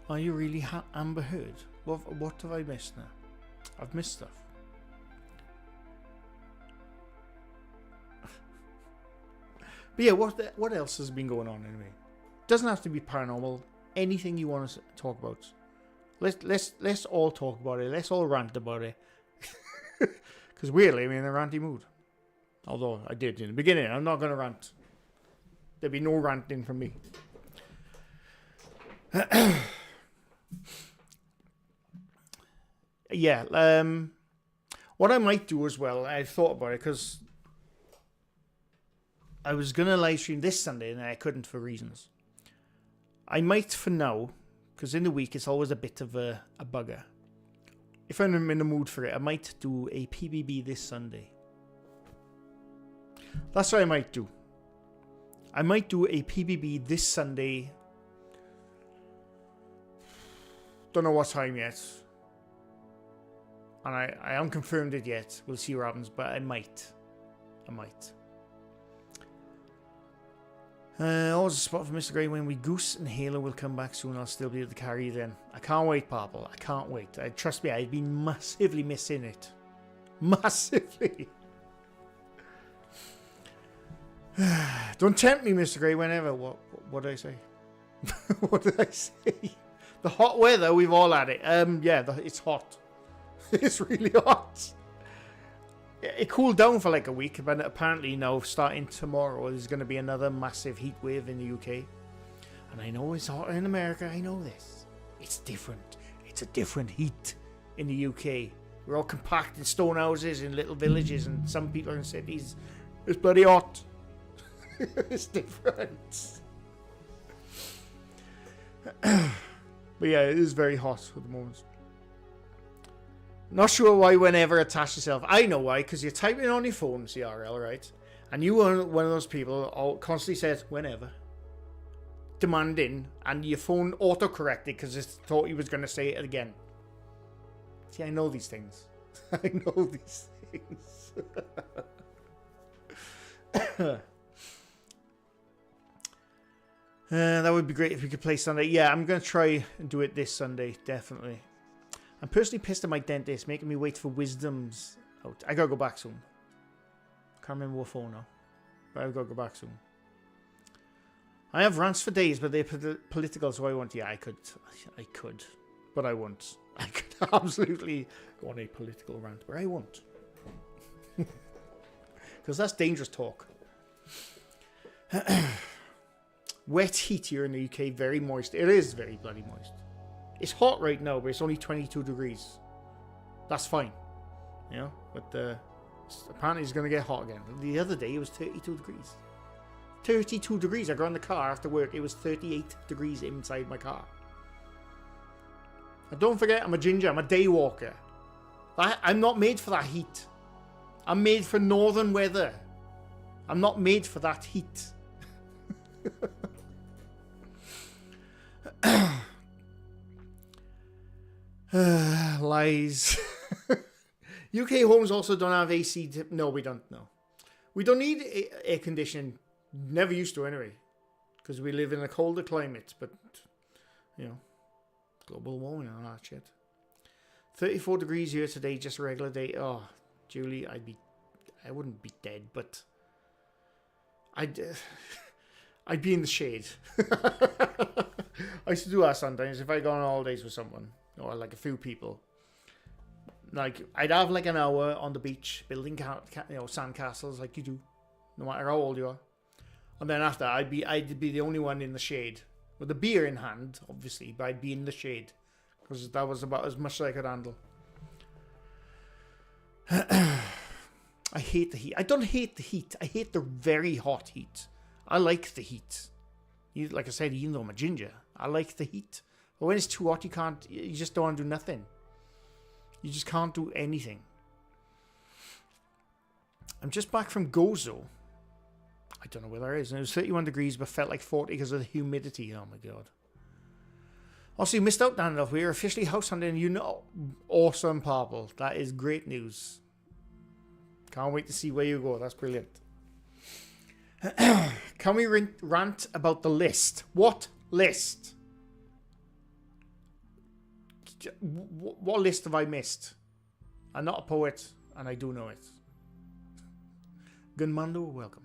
Are you really Amber Heard? What have I missed now? I've missed stuff. But yeah, what else has been going on anyway? Doesn't have to be paranormal. Anything you want to talk about. Let's all talk about it. Let's all rant about it. Because weirdly, I'm in a ranty mood. Although I did in the beginning. I'm not going to rant. There'll be no ranting from me. Yeah. What I might do as well, I thought about it because I was going to live stream this Sunday and I couldn't for reasons. I might for now, because in the week it's always a bit of a bugger. If I'm in the mood for it, I might do a PBB this Sunday. That's what I might do. I might do a PBB this Sunday. Don't know what time yet. And I haven't confirmed it yet. We'll see what happens, but I might. Always a spot for MrGrey when we Goose and Halo will come back soon. I'll still be able to carry you then. I can't wait, Purple. I can't wait. Trust me, I've been massively missing it. Massively. Don't tempt me, MrGrey, whenever. What did I say? What did I say? The hot weather, we've all had it. Yeah, it's hot. It's really hot. It cooled down for like a week, but apparently now, starting tomorrow, there's going to be another massive heat wave in the UK. And I know it's hotter in America, I know this. It's different. It's a different heat in the UK. We're all compact in stone houses in little villages, and some people are in cities. It's bloody hot. It's different. But yeah, it is very hot at the moment. Not sure why whenever attach yourself. I know why, because you're typing on your phone, CRL, right? And you were one of those people who constantly said, whenever. Demanding, and your phone auto-corrected because it thought you was going to say it again. See, I know these things. I know these things. That would be great if we could play Sunday. Yeah, I'm going to try and do it this Sunday, definitely. I'm personally pissed at my dentist, making me wait for wisdoms out. I gotta go back soon. Can't remember what phone now. But I've got to go back soon. I have rants for days, but they're political, so I won't. Yeah, I could. But I won't. I could absolutely go on a political rant, but I won't. Because that's dangerous talk. Wet heat here in the UK, very moist. It is very bloody moist. It's hot right now, but it's only 22 degrees. That's fine. You know, but apparently it's going to get hot again. The other day it was 32 degrees. 32 degrees. I got in the car after work. It was 38 degrees inside my car. And don't forget, I'm a ginger. I'm a day walker. I'm not made for that heat. I'm made for northern weather. I'm not made for that heat. Lies. UK homes also don't have AC. No, we don't. No, we don't need air conditioning. Never used to anyway, because we live in a colder climate. But you know, global warming and all that shit. 34 degrees here today, just a regular day. Oh, Julie, I wouldn't be dead, but I'd be in the shade. I used to do that sometimes if I go on holidays with someone or like a few people. Like I'd have like an hour on the beach building, sand castles like you do, no matter how old you are. And then after, I'd be the only one in the shade with a beer in hand, obviously, but I'd be in the shade because that was about as much as I could handle. I hate the heat. I don't hate the heat. I hate the very hot heat. I like the heat. Like I said, even though I'm a ginger, I like the heat. But when it's too hot, you just don't want to do nothing. You just can't do anything. I'm just back from Gozo. I don't know where that is. And it was 31 degrees, but felt like 40 because of the humidity. Oh my god. Also, you missed out, Daniel. We are officially house hunting. You know, awesome, Purple. That is great news. Can't wait to see where you go. That's brilliant. Can we rant about the list? What list? What list have I missed? I'm not a poet, and I do know it. Gunmando, welcome.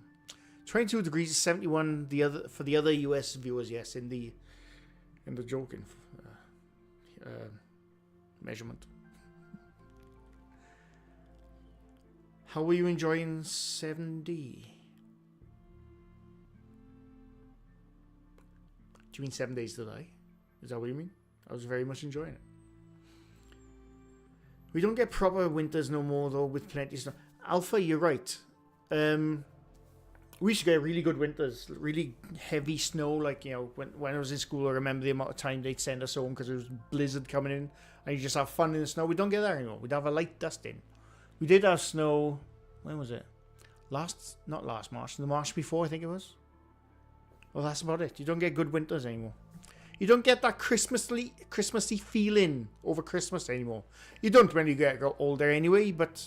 22 degrees, 71. For the other US viewers, yes, in the joking measurement. How were you enjoying 7D? Do you mean 7 days to die? Is that what you mean? I was very much enjoying it. We don't get proper winters no more, though, with plenty of snow. Alpha, you're right. We used to get really good winters, really heavy snow. Like, you know, when I was in school, I remember the amount of time they'd send us home because there was blizzard coming in, and you just have fun in the snow. We don't get that anymore. We'd have a light dusting. We did have snow. When was it? Not last March. The March before, I think it was. Well, that's about it. You don't get good winters anymore. You don't get that Christmassy feeling over Christmas anymore. You don't when you get older anyway, but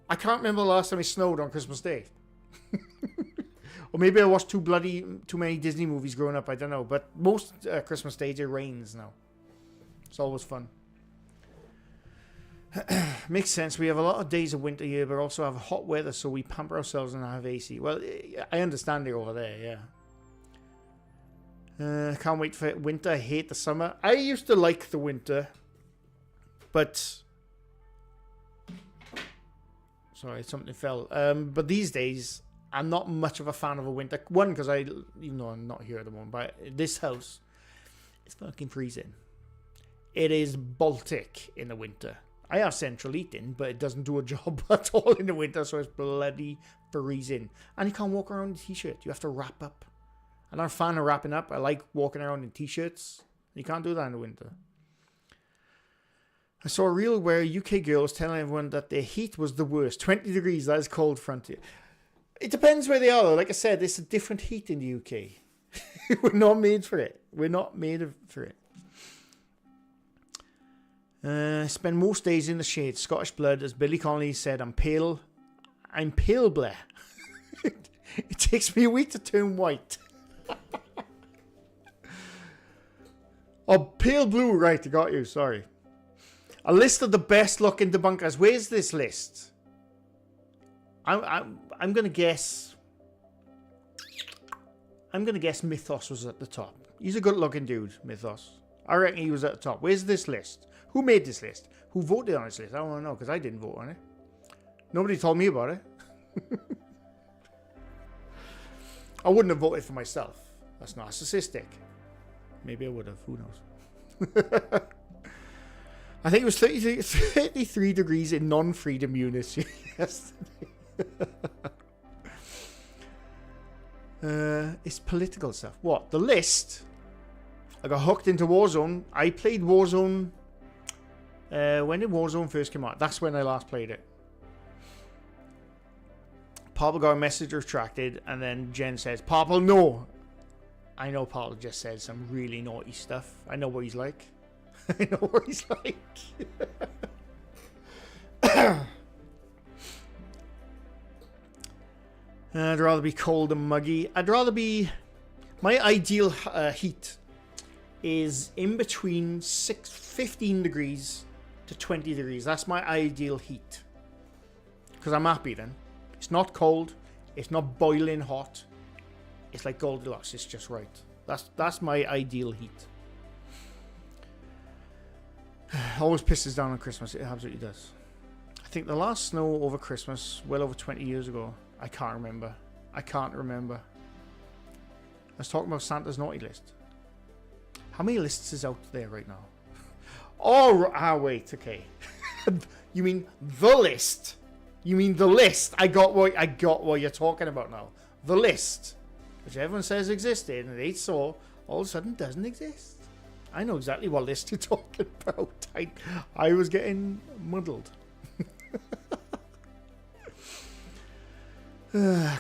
I can't remember the last time it snowed on Christmas Day. Or maybe I watched too many Disney movies growing up, I don't know. But most Christmas days it rains now. It's always fun. Makes sense. We have a lot of days of winter here, but also have hot weather, so we pamper ourselves and have AC. Well, I understand it over there, yeah. Can't wait for winter. I hate the summer. I used to like the winter, but sorry, something fell. But these days, I'm not much of a fan of a winter. One, because even though I'm not here at the moment, but this house, it's fucking freezing. It is Baltic in the winter. I have central heating, but it doesn't do a job at all in the winter, so it's bloody freezing. And you can't walk around in a t-shirt. You have to wrap up. I'm not a fan of wrapping up. I like walking around in t-shirts. You can't do that in the winter. I saw a reel where UK girls telling everyone that their heat was the worst. 20 degrees, that is cold frontier. It depends where they are, though. Like I said, it's a different heat in the UK. We're not made for it. We're not made for it. Spend most days in the shade. Scottish blood, as Billy Connolly said, I'm pale. I'm pale, Blair. It takes me a week to turn white. Oh, pale blue, right, I got you, sorry. A list of the best looking debunkers. Where's this list? I'm gonna guess. I'm gonna guess Mythos was at the top. He's a good looking dude, Mythos. I reckon he was at the top. Where's this list? Who made this list? Who voted on this list? I want to know, because I didn't vote on it. Nobody told me about it. I wouldn't have voted for myself. That's narcissistic. Maybe I would have. Who knows? I think it was 33 degrees in non-freedom units yesterday. It's political stuff. What? The list? I got hooked into Warzone. I played Warzone. When did Warzone first come out? That's when I last played it. Pablo got a message retracted, and then Jen says, Pablo, no. I know Pablo just said some really naughty stuff. I know what he's like. I know what he's like. I'd rather be cold and muggy. I'd rather be... My ideal heat is in between 15 degrees to 20 degrees. That's my ideal heat. Because I'm happy then. It's not cold. It's not boiling hot. It's like Goldilocks. It's just right. That's my ideal heat. Always pisses down on Christmas. It absolutely does. I think the last snow over Christmas, well over 20 years ago. I can't remember. I was talking about Santa's naughty list. How many lists is out there right now? Oh, wait, okay. You mean the list? You mean the list? I got what you're talking about now. The list, which everyone says existed, and they saw all of a sudden doesn't exist. I know exactly what list you're talking about. I was getting muddled.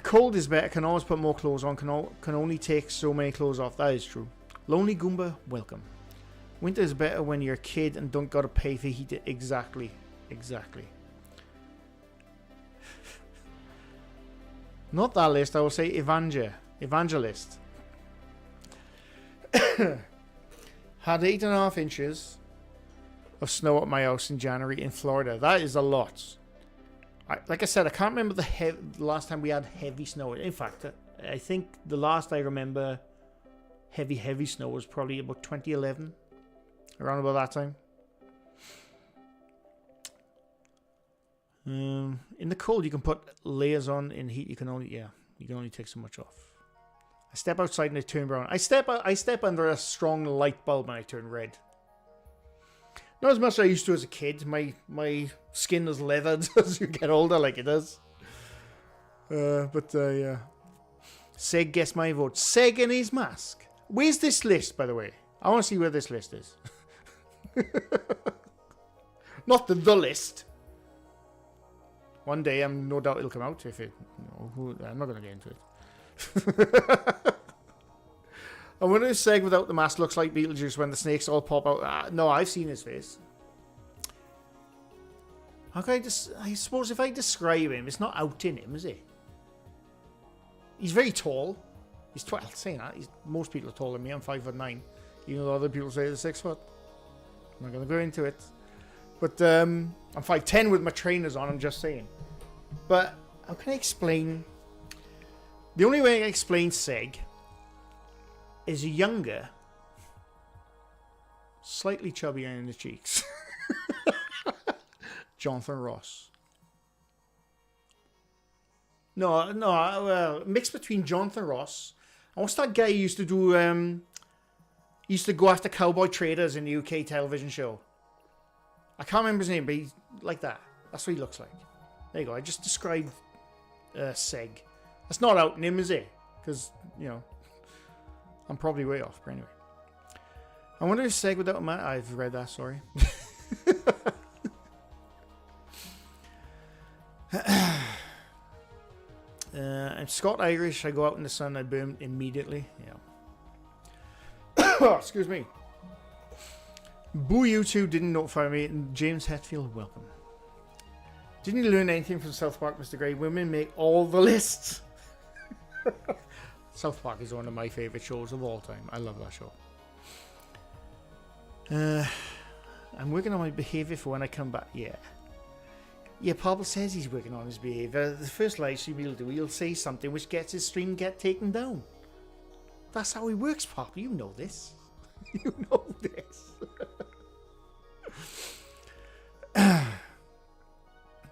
Cold is better. Can always put more clothes on. Can only take so many clothes off. That is true. Lonely Goomba, welcome. Winter is better when you're a kid and don't gotta pay for heat. Exactly. Not that list. I will say evangelist. Had 8.5 inches of snow at my house in January in Florida. That is a lot. Like I said, I can't remember the last time we had heavy snow. In fact, I think the last I remember heavy snow was probably about 2011. Around about that time. In the cold, you can put layers on. In heat, you can only take so much off. I step outside and I turn brown. I step under a strong light bulb and I turn red. Not as much as I used to as a kid. My skin is leathered as you get older, like it does. Yeah. Seg gets my vote. Seg and his mask. Where's this list, by the way? I want to see where this list is. Not the list. One day, no doubt it'll come out. I'm not going to get into it. I wonder if Seg without the mask looks like Beetlejuice when the snakes all pop out. No, I've seen his face. How can I suppose if I describe him, it's not outing him, is it? He's very tall. He's 12. Saying that, most people are taller than me. I'm 5'9", even though other people say they're 6 foot. I'm not going to go into it. But I'm 5'10" with my trainers on. I'm just saying. But how can I explain? The only way I explain Seg is younger, slightly chubbier in the cheeks. Jonathan Ross. No, mixed between Jonathan Ross and what's that guy who used to do? Used to go after cowboy traders in the UK television show. I can't remember his name, but he's like that. That's what he looks like. There you go. I just described Seg. That's not outing him, is it? Because, I'm probably way off. But anyway. I wonder if Seg without a mask... I've read that, sorry. I'm Scot-Irish. I go out in the sun, I burn immediately. Yeah. Oh, excuse me. Boo, you two didn't notify me. James Hetfield, welcome. Didn't you learn anything from South Park, Mr. Grey? Women make all the lists. South Park is one of my favourite shows of all time. I love that show. I'm working on my behaviour for when I come back. Yeah, Pablo says he's working on his behaviour. The first live stream he'll do, he'll say something which gets his stream taken down. That's how he works, Pablo. You know this. You know this.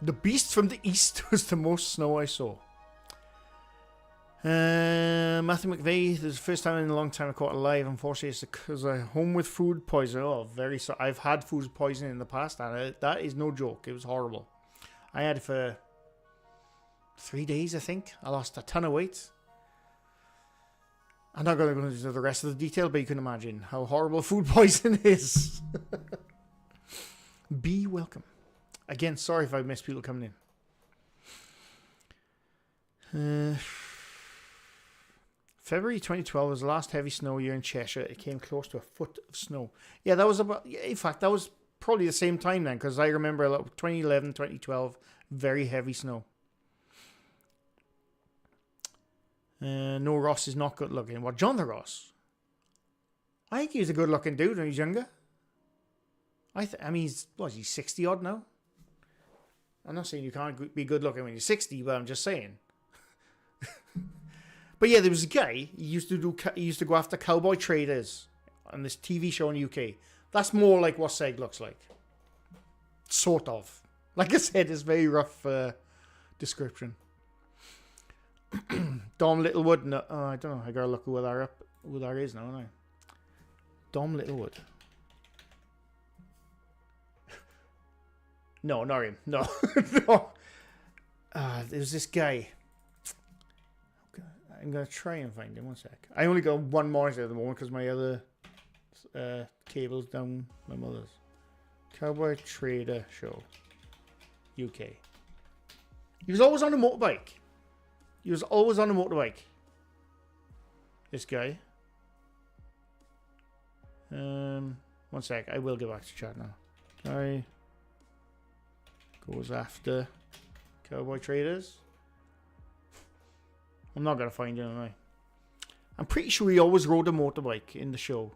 The Beast from the East was the most snow I saw. Matthew McVeigh, this is the first time in a long time I caught alive. Unfortunately, it's because I'm home with food poisoning. Oh, very sorry. I've had food poisoning in the past, and that is no joke. It was horrible. I had it for 3 days, I think. I lost a ton of weight. I'm not going to go into the rest of the detail, but you can imagine how horrible food poisoning is. Be welcome. Again, sorry if I missed people coming in. February 2012 was the last heavy snow year in Cheshire. It came close to a foot of snow. Yeah, that was about... In fact, that was probably the same time then, because I remember 2011, 2012, very heavy snow. No, Ross is not good looking. What, John the Ross? I think he was a good looking dude when he was younger. I mean, he's 60 odd now? I'm not saying you can't be good looking when you're 60, but I'm just saying. But yeah, there was a guy, he used to go after cowboy traders on this TV show in the UK. That's more like what Seg looks like. Sort of. Like I said, it's very rough description. Dom Littlewood. No, I don't know. I gotta look who that is now, don't I? Dom Littlewood. No, not him. No. No. There's this guy. I'm gonna try and find him. 1 sec. I only got one monitor at the moment because my other cables down my mother's. Cowboy Trader Show. UK. He was always on a motorbike. He was always on a motorbike. This guy. One sec. I will get back to chat now. Guy goes after Cowboy Traders. I'm not going to find him, am I? I'm pretty sure he always rode a motorbike in the show.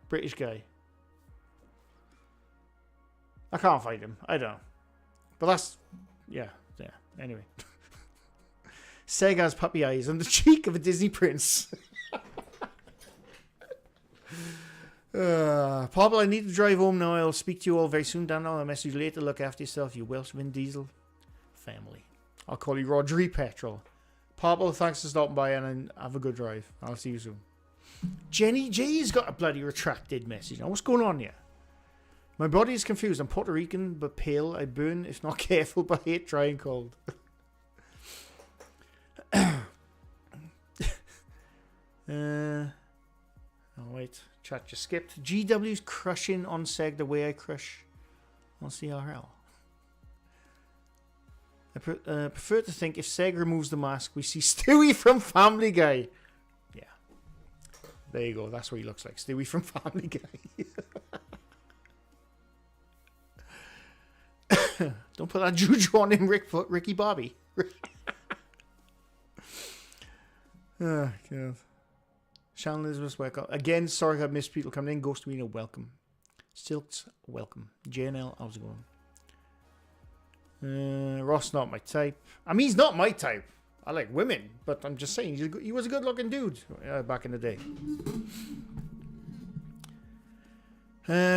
British guy. I can't find him. I don't know. But that's... Yeah. Anyway. Sega's puppy eyes on the cheek of a Disney prince. Pablo, I need to drive home now. I'll speak to you all very soon. Dan, I'll message you later. Look after yourself, you Welsh Vin Diesel family. I'll call you Rodri Petrol. Pablo, thanks for stopping by and have a good drive. I'll see you soon. Jenny J's got a bloody retracted message. Now, what's going on here? My body is confused. I'm Puerto Rican but pale. I burn if not careful, but hate dry and cold. Oh wait, chat just skipped. GW's crushing on Seg the way I crush on CRL. I prefer to think if Seg removes the mask, we see Stewie from Family Guy. Yeah, there you go. That's what he looks like, Stewie from Family Guy. Don't put that juju on him, Ricky Bobby. Oh, God. Shannon Elizabeth, welcome. Again, sorry I missed people coming in. Ghost Arena, welcome. Stilts, welcome. JNL, how's it going? Ross, not my type. I mean, he's not my type. I like women, but I'm just saying, he was a good-looking dude back in the day.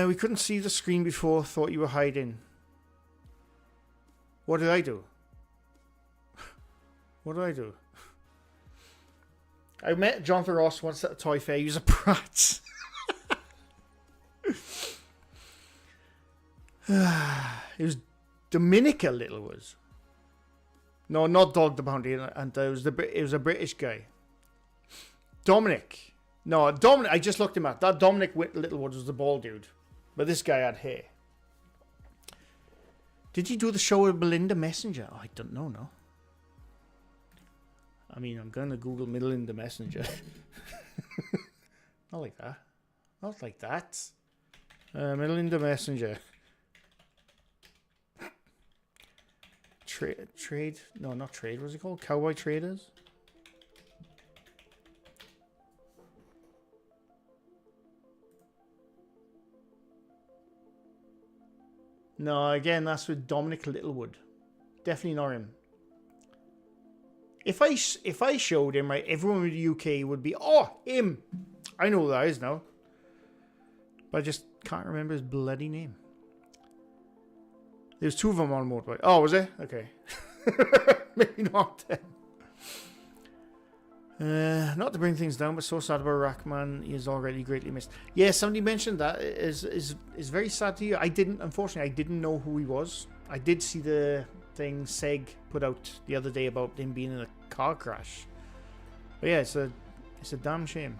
We couldn't see the screen before. Thought you were hiding. What did I do? What did I do? I met Jonathan Ross once at a toy fair. He was a prat. It was Dominica Little was. No, not Dog the Bounty, and it was a British guy. Dominic. No, Dominic. I just looked him up. That Dominic Littlewood was the bald dude, but this guy had hair. Did you do the show with Melinda Messenger? Oh, I don't know, no. I mean, I'm going to Google Melinda Messenger. Not like that. Not like that. Melinda Messenger. Trade? No, not trade. What's it called? Cowboy Traders? No, again, that's with Dominic Littlewood. Definitely not him. If I showed him, right, everyone in the UK would be, oh, him. I know who that is now. But I just can't remember his bloody name. There's two of them on motorbike. Oh, was it? Okay. Maybe not then. Not to bring things down, but so sad about Rackman. He is already greatly missed. Yeah, somebody mentioned that. Is very sad to hear. Unfortunately, I didn't know who he was. I did see the thing Seg put out the other day about him being in a car crash. But yeah, it's a damn shame.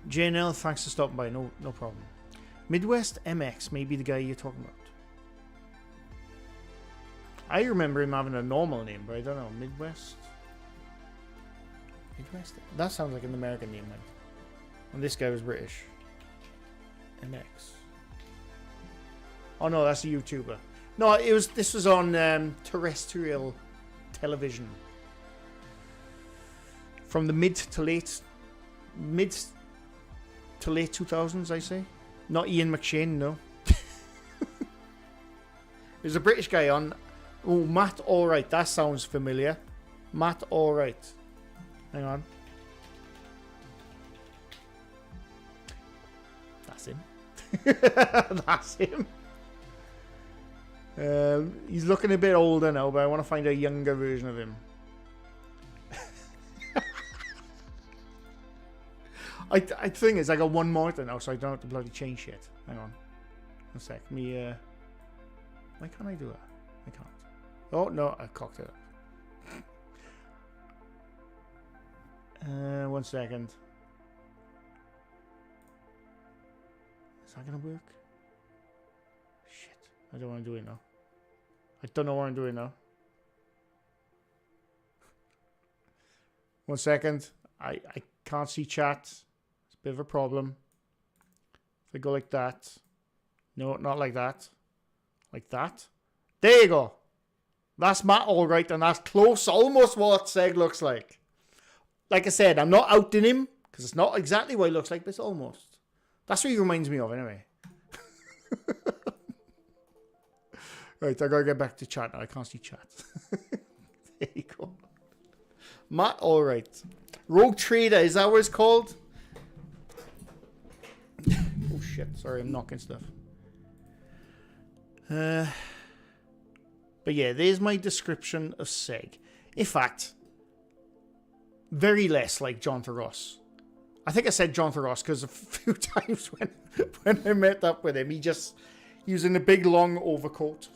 JNL, thanks for stopping by. No problem. Midwest MX may be the guy you're talking about. I remember him having a normal name, but I don't know. Midwest? That sounds like an American name, like. And this guy was British. MX. Oh no, that's a YouTuber. No, this was on terrestrial television. From the mid to late 2000s, I say. Not Ian McShane, no. There's a British guy on. Oh, Matt Allright. That sounds familiar. Matt Allright. Hang on. That's him. That's him. He's looking a bit older now, but I want to find a younger version of him. I think it's I got one monitor now, so I don't have to bloody change shit. Hang on. One sec. Why can't I do that? I can't. Oh, no, I cocked it up. 1 second. Is that going to work? Shit. I don't want to do it now. I don't know what I'm doing now. 1 second. I can't see chat. It's a bit of a problem. If I go like that. No, not like that. Like that. There you go. That's Matt Alright, and that's close, almost what Seg looks like. Like I said, I'm not outing him, because it's not exactly what he looks like, but it's almost. That's what he reminds me of, anyway. Right, I gotta get back to chat now. I can't see chat. There you go. Matt Alright. Rogue Trader, is that what it's called? Oh shit, sorry, I'm knocking stuff. But yeah, there's my description of Seg. In fact, very less like Jonathan Ross. I think I said Jonathan Ross because a few times when I met up with him, he was in a big long overcoat,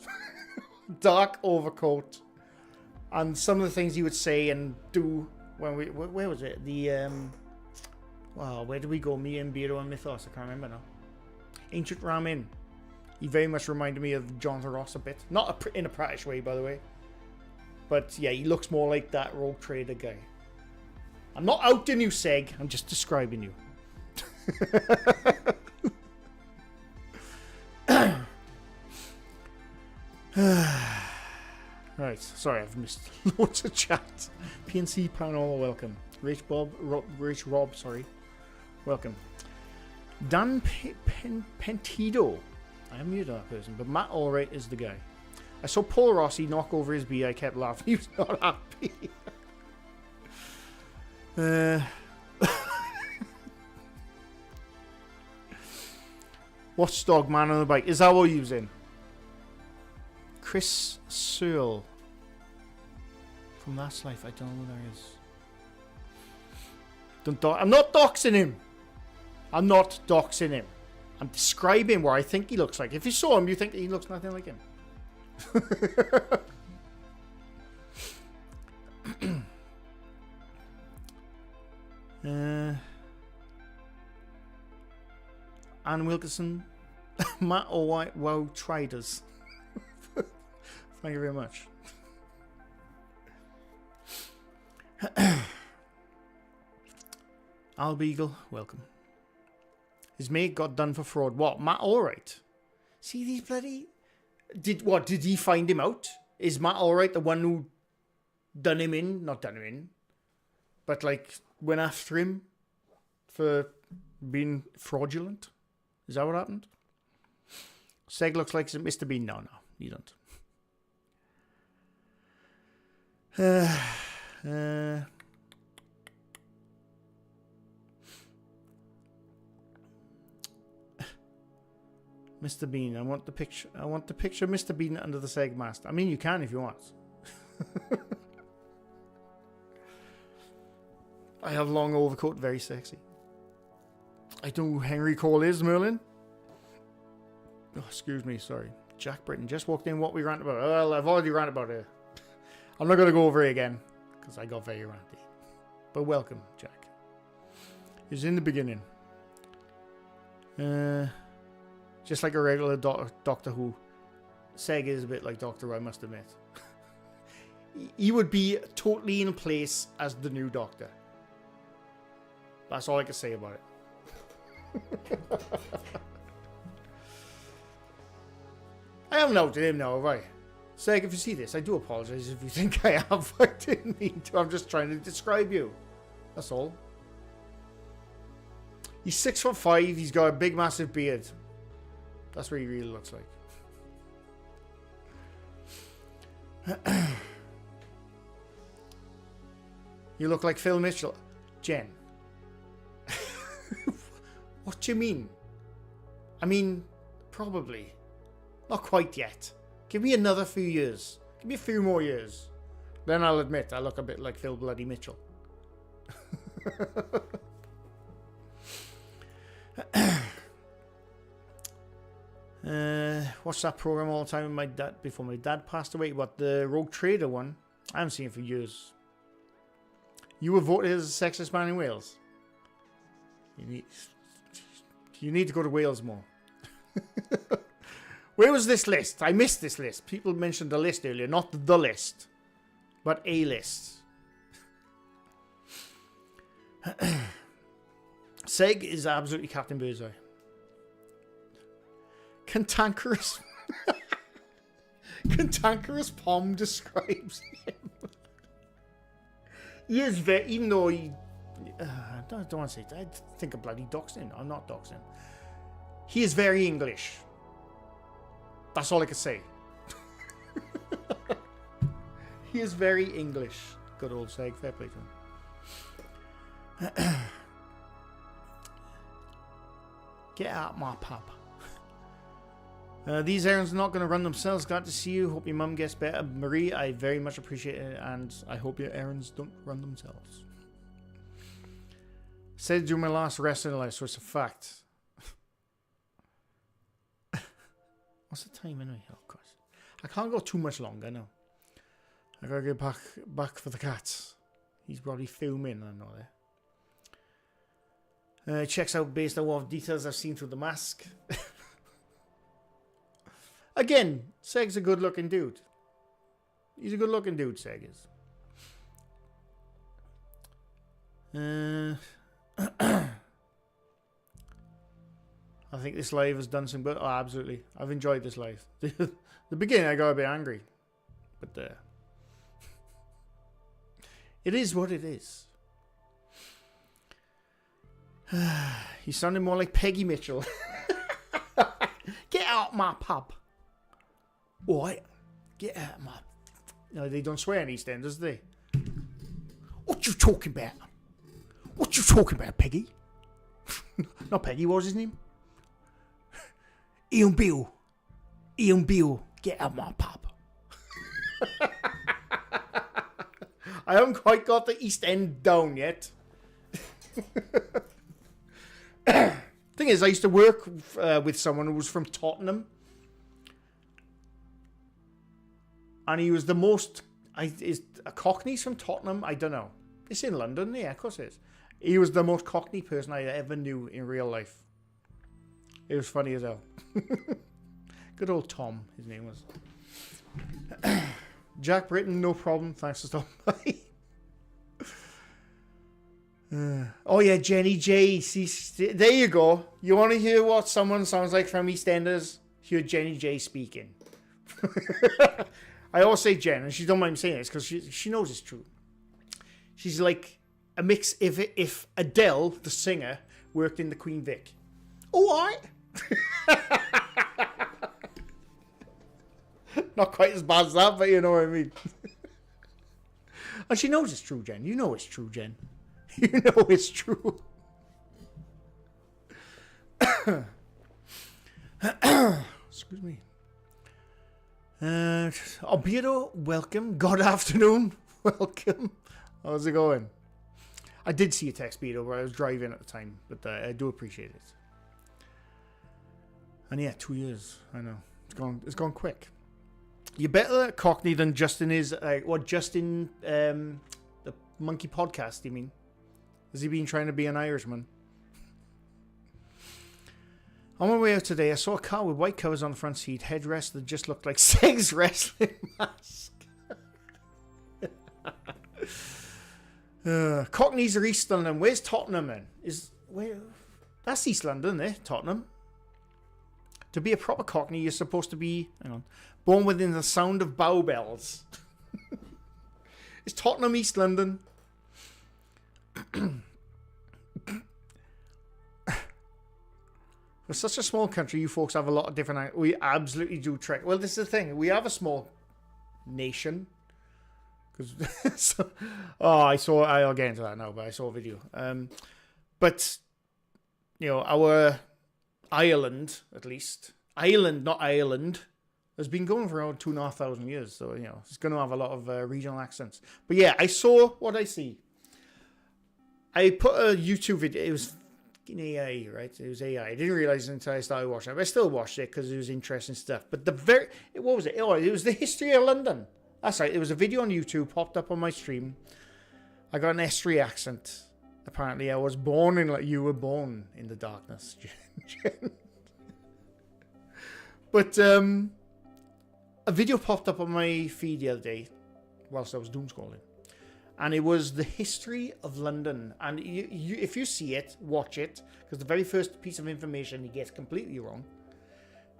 dark overcoat, and some of the things he would say and do when where was it? Wow, where did we go? Me and Beardo and Mythos. I can't remember now. Ancient Ramin. He very much reminded me of Jonathan Ross a bit. Not in a pratish way, by the way. But yeah, he looks more like that Rogue Trader guy. I'm not outing you, Seg. I'm just describing you. Right, sorry, I've missed loads of chat. PNC Paranormal, welcome. Rich Rob, sorry. Welcome. Dan Pentido. I haven't muted that person, but Matt Alright is the guy. I saw Paul Rossi knock over his beer. I kept laughing. He was not happy. Watchdog Man on the Bike. Is that what you're using? Chris Searle. From Last Life. I don't know who that is. I'm not doxing him. I'm not doxing him. I'm describing what I think he looks like. If you saw him, you think he looks nothing like him. Anne Wilkinson. Matt or Wow Triders. Thank you very much. Al Beagle, welcome. His mate got done for fraud. What? Matt Alright? See these bloody... Did he find him out? Is Matt Alright the one who done him in? Not done him in. But like, went after him for being fraudulent? Is that what happened? Seg looks like Mr. Bean. No, you don't. Mr. Bean, I want the picture of Mr. Bean under the Seg mast. I mean, you can if you want. I have long overcoat, very sexy. I don't know who Henry Cole is, Merlin. Oh, excuse me, sorry. Jack Britton just walked in. What we rant about? Well, I've already ranted about it. I'm not going to go over it again because I got very ranty. But welcome, Jack. He's in the beginning. Just like a regular Doctor Who. Seg is a bit like Doctor Who, I must admit. He would be totally in place as the new Doctor. That's all I can say about it. I haven't outed him now, have I? Seg, if you see this, I do apologize if you think I have. I didn't mean to. I'm just trying to describe you. That's all. He's 6'5". He's got a big, massive beard. That's what he really looks like. You look like Phil Mitchell. Jen. What do you mean? I mean, probably. Not quite yet. Give me another few years. Give me a few more years. Then I'll admit I look a bit like Phil Bloody Mitchell. Watched that program all the time with my dad before my dad passed away. What, the Rogue Trader one? I haven't seen it for years. You were voted as a sexist man in Wales. You need to go to Wales more. Where was this list? I missed this list. People mentioned the list earlier, not the list, but a list. Seg is absolutely Captain Birdseye. Cantankerous. Cantankerous Pom describes him. He is very, even though he, I don't want to say, I think I bloody doxed him. I'm not doxing him. He is very English. That's all I can say. He is very English. Good old Seg, fair play to him. Get out my pub. These errands are not going to run themselves. Glad to see you. Hope your mum gets better. Marie, I very much appreciate it, and I hope your errands don't run themselves. Said during my last wrestling life, so it's a fact. What's the time anyway? Oh, God. I can't go too much longer now. I gotta get back for the cats. He's probably filming, I know that. Checks out based on what details I've seen through the mask. Again, Seg's a good looking dude. He's a good looking dude, Seg is. I think this live has done some good. Oh, absolutely. I've enjoyed this live. The beginning, I got a bit angry. But it is what it is. You sounded more like Peggy Mitchell. Get out my pub. What? Get out my... No, they don't swear in East End, does they? What you talking about? What you talking about, Peggy? Not Peggy, what was his name? Ian Bill. Ian Bill, get out my pub. I haven't quite got the East End down yet. Thing is, I used to work with someone who was from Tottenham. And he was the most... is a Cockney's from Tottenham? I don't know. It's in London. Yeah, of course it is. He was the most Cockney person I ever knew in real life. It was funny as hell. Good old Tom, his name was. Jack Britton, no problem. Thanks for stopping by. Oh yeah, Jenny J. See, there you go. You want to hear what someone sounds like from EastEnders? Hear Jenny J speaking. I always say Jen, and she don't mind me saying this because she knows it's true. She's like a mix if Adele, the singer, worked in the Queen Vic. Oh, alright. Not quite as bad as that, but you know what I mean. And she knows it's true, Jen. You know it's true, Jen. You know it's true. Excuse me. Albedo, welcome. Good afternoon. Welcome. How's it going? I did see a text, Beto, where I was driving at the time, but I do appreciate it. And yeah, 2 years. I know. It's gone quick. You're better at Cockney than Justin is. Justin, the Monkey Podcast, you mean? Has he been trying to be an Irishman? On my way out today, I saw a car with white covers on the front seat, headrest that just looked like Seg's wrestling mask. Cockneys are East London. Where's Tottenham then? That's East London, eh? Tottenham. To be a proper Cockney, you're supposed to be, born within the sound of bow bells. Is Tottenham East London? We're such a small country, you folks have a lot of different... We absolutely do trek. Well, this is the thing. We have a small nation. I'll get into that now, but I saw a video. But, our Ireland, at least. Ireland, not Ireland, has been going for around 2,500 years. So, it's going to have a lot of regional accents. But yeah, I saw what I see. I put a YouTube video. It was AI, right? It was AI. I didn't realize it until I started watching it. But I still watched it because it was interesting stuff. But what was it? Oh, it was the history of London. That's right. It was a video on YouTube, popped up on my stream. I got an Estuary accent. Apparently, I was born in you were born in the darkness. But a video popped up on my feed the other day whilst I was doom scrolling. And it was the history of London. And if you see it, watch it. Because the very first piece of information he gets completely wrong.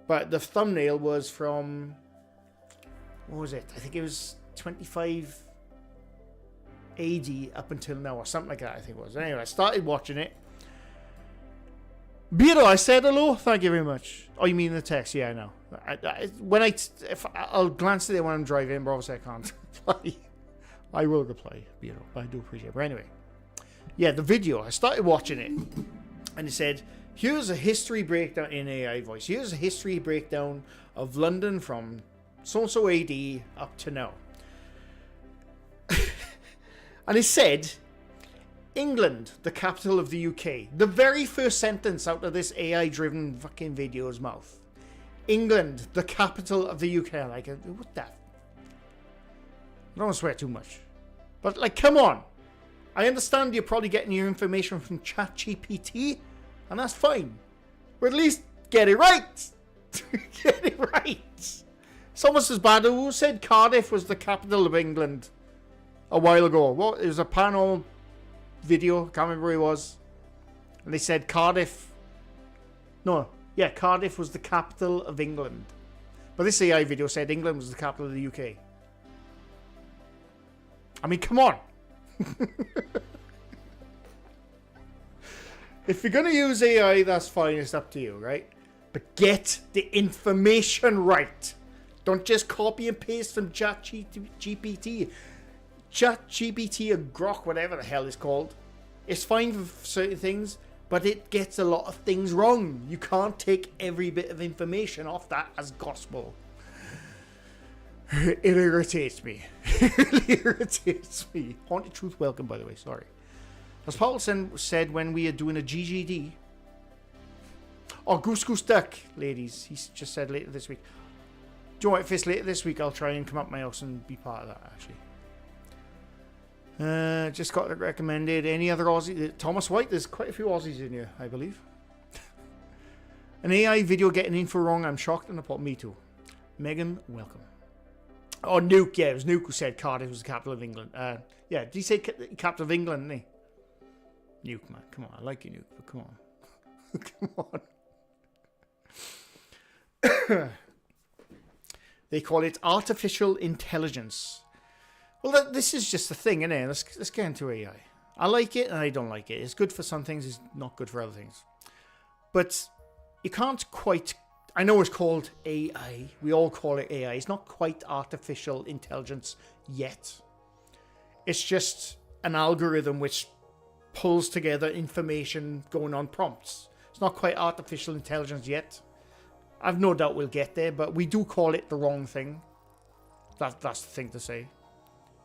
But the thumbnail was from... What was it? I think it was 25 AD up until now. Or something like that, I think it was. Anyway, I started watching it. Beardo, I said hello. Thank you very much. Oh, you mean the text? Yeah, I know. I'll glance at it when I'm driving, but obviously I can't reply. I will reply, Beardo. I do appreciate it. But anyway, yeah, the video. I started watching it, and it said, "Here's a history breakdown in AI voice. Here's a history breakdown of London from so-and-so AD up to now." And it said, England, the capital of the UK. The very first sentence out of this AI-driven fucking video's mouth. England, the capital of the UK. Like, what the? I don't want to swear too much. But, like, come on. I understand you're probably getting your information from ChatGPT, and that's fine. But at least get it right. Get it right. It's almost as bad. Who said Cardiff was the capital of England a while ago? Well, it was a paranormal video. Can't remember who it was. And they said Cardiff. No. Yeah, Cardiff was the capital of England. But this AI video said England was the capital of the UK. I mean, come on. If you're going to use AI, that's fine. It's up to you, right? But get the information right. Don't just copy and paste from ChatGPT. ChatGPT or Grok, whatever the hell it's called. It's fine for certain things, but it gets a lot of things wrong. You can't take every bit of information off that as gospel. It irritates me. It really irritates me. Haunted Truth, welcome, by the way. Sorry. As Paul said when we are doing a GGD. Oh, Goose Goose Duck, ladies. He's just said later this week. Do you know what? If it's later this week, I'll try and come up my house and be part of that, actually. Just got it recommended. Any other Aussie? Thomas White. There's quite a few Aussies in here, I believe. An AI video getting info wrong. I'm shocked and appalled. Me too. Megan, welcome. Oh, Nuke. Yeah, it was Nuke who said Cardiff was the capital of England. Yeah, did he say capital of England, didn't he? Nuke, man. Come on. I like you, Nuke, but come on. Come on. They call it artificial intelligence. Well, this is just the thing, isn't it? Let's get into AI. I like it and I don't like it. It's good for some things. It's not good for other things. But you can't quite... I know it's called AI. We all call it AI. It's not quite artificial intelligence yet. It's just an algorithm which pulls together information going on prompts. It's not quite artificial intelligence yet. I've no doubt we'll get there, but we do call it the wrong thing. That's the thing to say.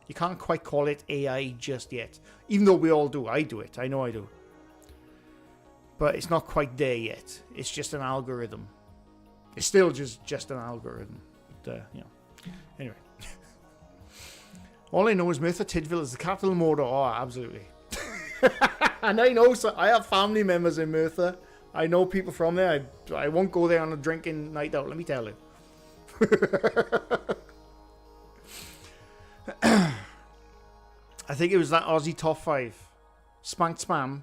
You can't quite call it AI just yet. Even though we all do. I do it. I know I do. But it's not quite there yet. It's just an algorithm. It's still just an algorithm. But, Anyway. All I know is Merthyr Tydfil is the capital of Mordor. Oh, absolutely. And I know, so I have family members in Merthyr. I know people from there. I won't go there on a drinking night out, let me tell you. I think it was that Aussie top 5. Spanked Spam.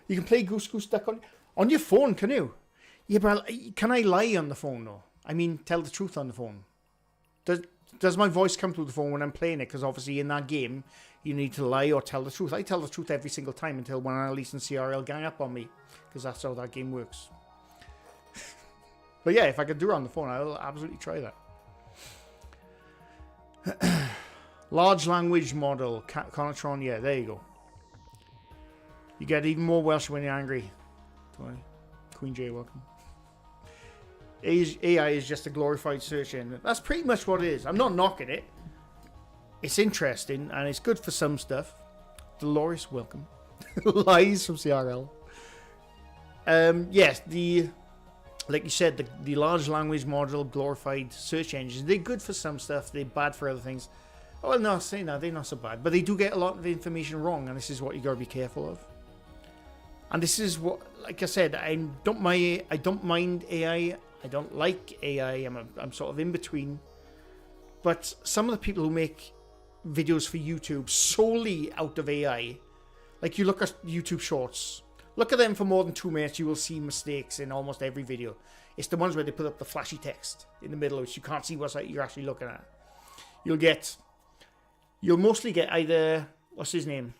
You can play Goose Goose Duck on your phone, can you? Yeah, but can I lie on the phone, though? I mean, tell the truth on the phone. Does my voice come through the phone when I'm playing it? Because obviously in that game, you need to lie or tell the truth. I tell the truth every single time until when Annalise and CRL gang up on me. Because that's how that game works. But yeah, if I could do it on the phone, I'll absolutely try that. Large language model. Conatron, yeah, there you go. You get even more Welsh when you're angry. Queen J, welcome. AI is just a glorified search engine. That's pretty much what it is. I'm not knocking it. It's interesting and it's good for some stuff. Dolores, welcome. Lies from CRL. Yes, like you said, the large language model glorified search engines. They're good for some stuff. They're bad for other things. Oh no, say no, they're not so bad. But they do get a lot of information wrong, and this is what you gotta be careful of. And this is what, like I said, I don't mind AI. I don't like AI. I'm sort of in between. But some of the people who make videos for YouTube solely out of AI, like you look at YouTube Shorts, look at them for more than 2 minutes, you will see mistakes in almost every video. It's the ones where they put up the flashy text in the middle, which you can't see what you're actually looking at. You'll mostly get either, what's his name?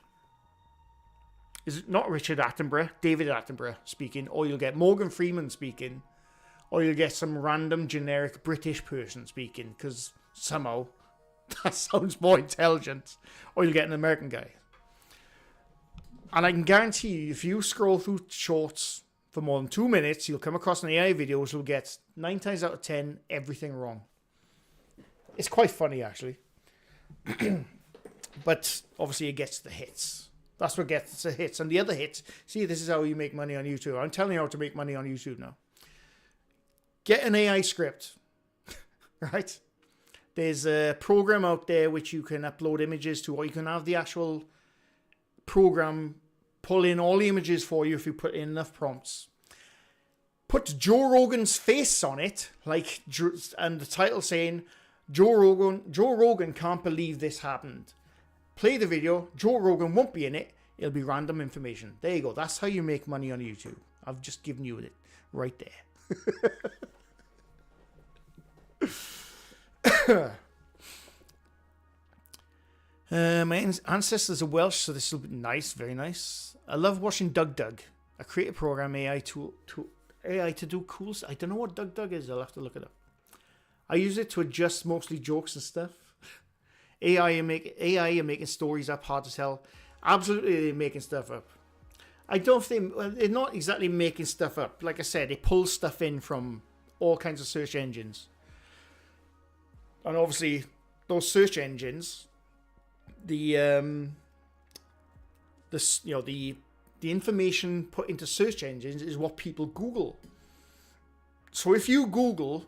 Is it not Richard Attenborough? David Attenborough speaking, or you'll get Morgan Freeman speaking, or you'll get some random generic British person speaking, because somehow that sounds more intelligent, or you'll get an American guy. And I can guarantee you, if you scroll through shorts for more than 2 minutes, you'll come across an AI video which will get 9 times out of 10 everything wrong. It's quite funny, actually. But obviously it gets the hits. That's what gets the hits. And the other hits, see, this is how you make money on YouTube. I'm telling you how to make money on YouTube now. Get an AI script, right? There's a program out there which you can upload images to, or you can have the actual program pull in all the images for you if you put in enough prompts. Put Joe Rogan's face on it, and the title saying, Joe Rogan can't believe this happened. Play the video, Joe Rogan won't be in it, it'll be random information. There you go, that's how you make money on YouTube. I've just given you it right there. My ancestors are Welsh, so this will be nice, very nice. I love watching Doug. I create a program AI to do cool stuff. I don't know what Doug is, I'll have to look it up. I use it to adjust mostly jokes and stuff. AI are making stories up hard to tell. Absolutely, they're making stuff up. I don't think they're not exactly making stuff up. Like I said, they pull stuff in from all kinds of search engines, and obviously those search engines, the information put into search engines is what people Google. So if you Google,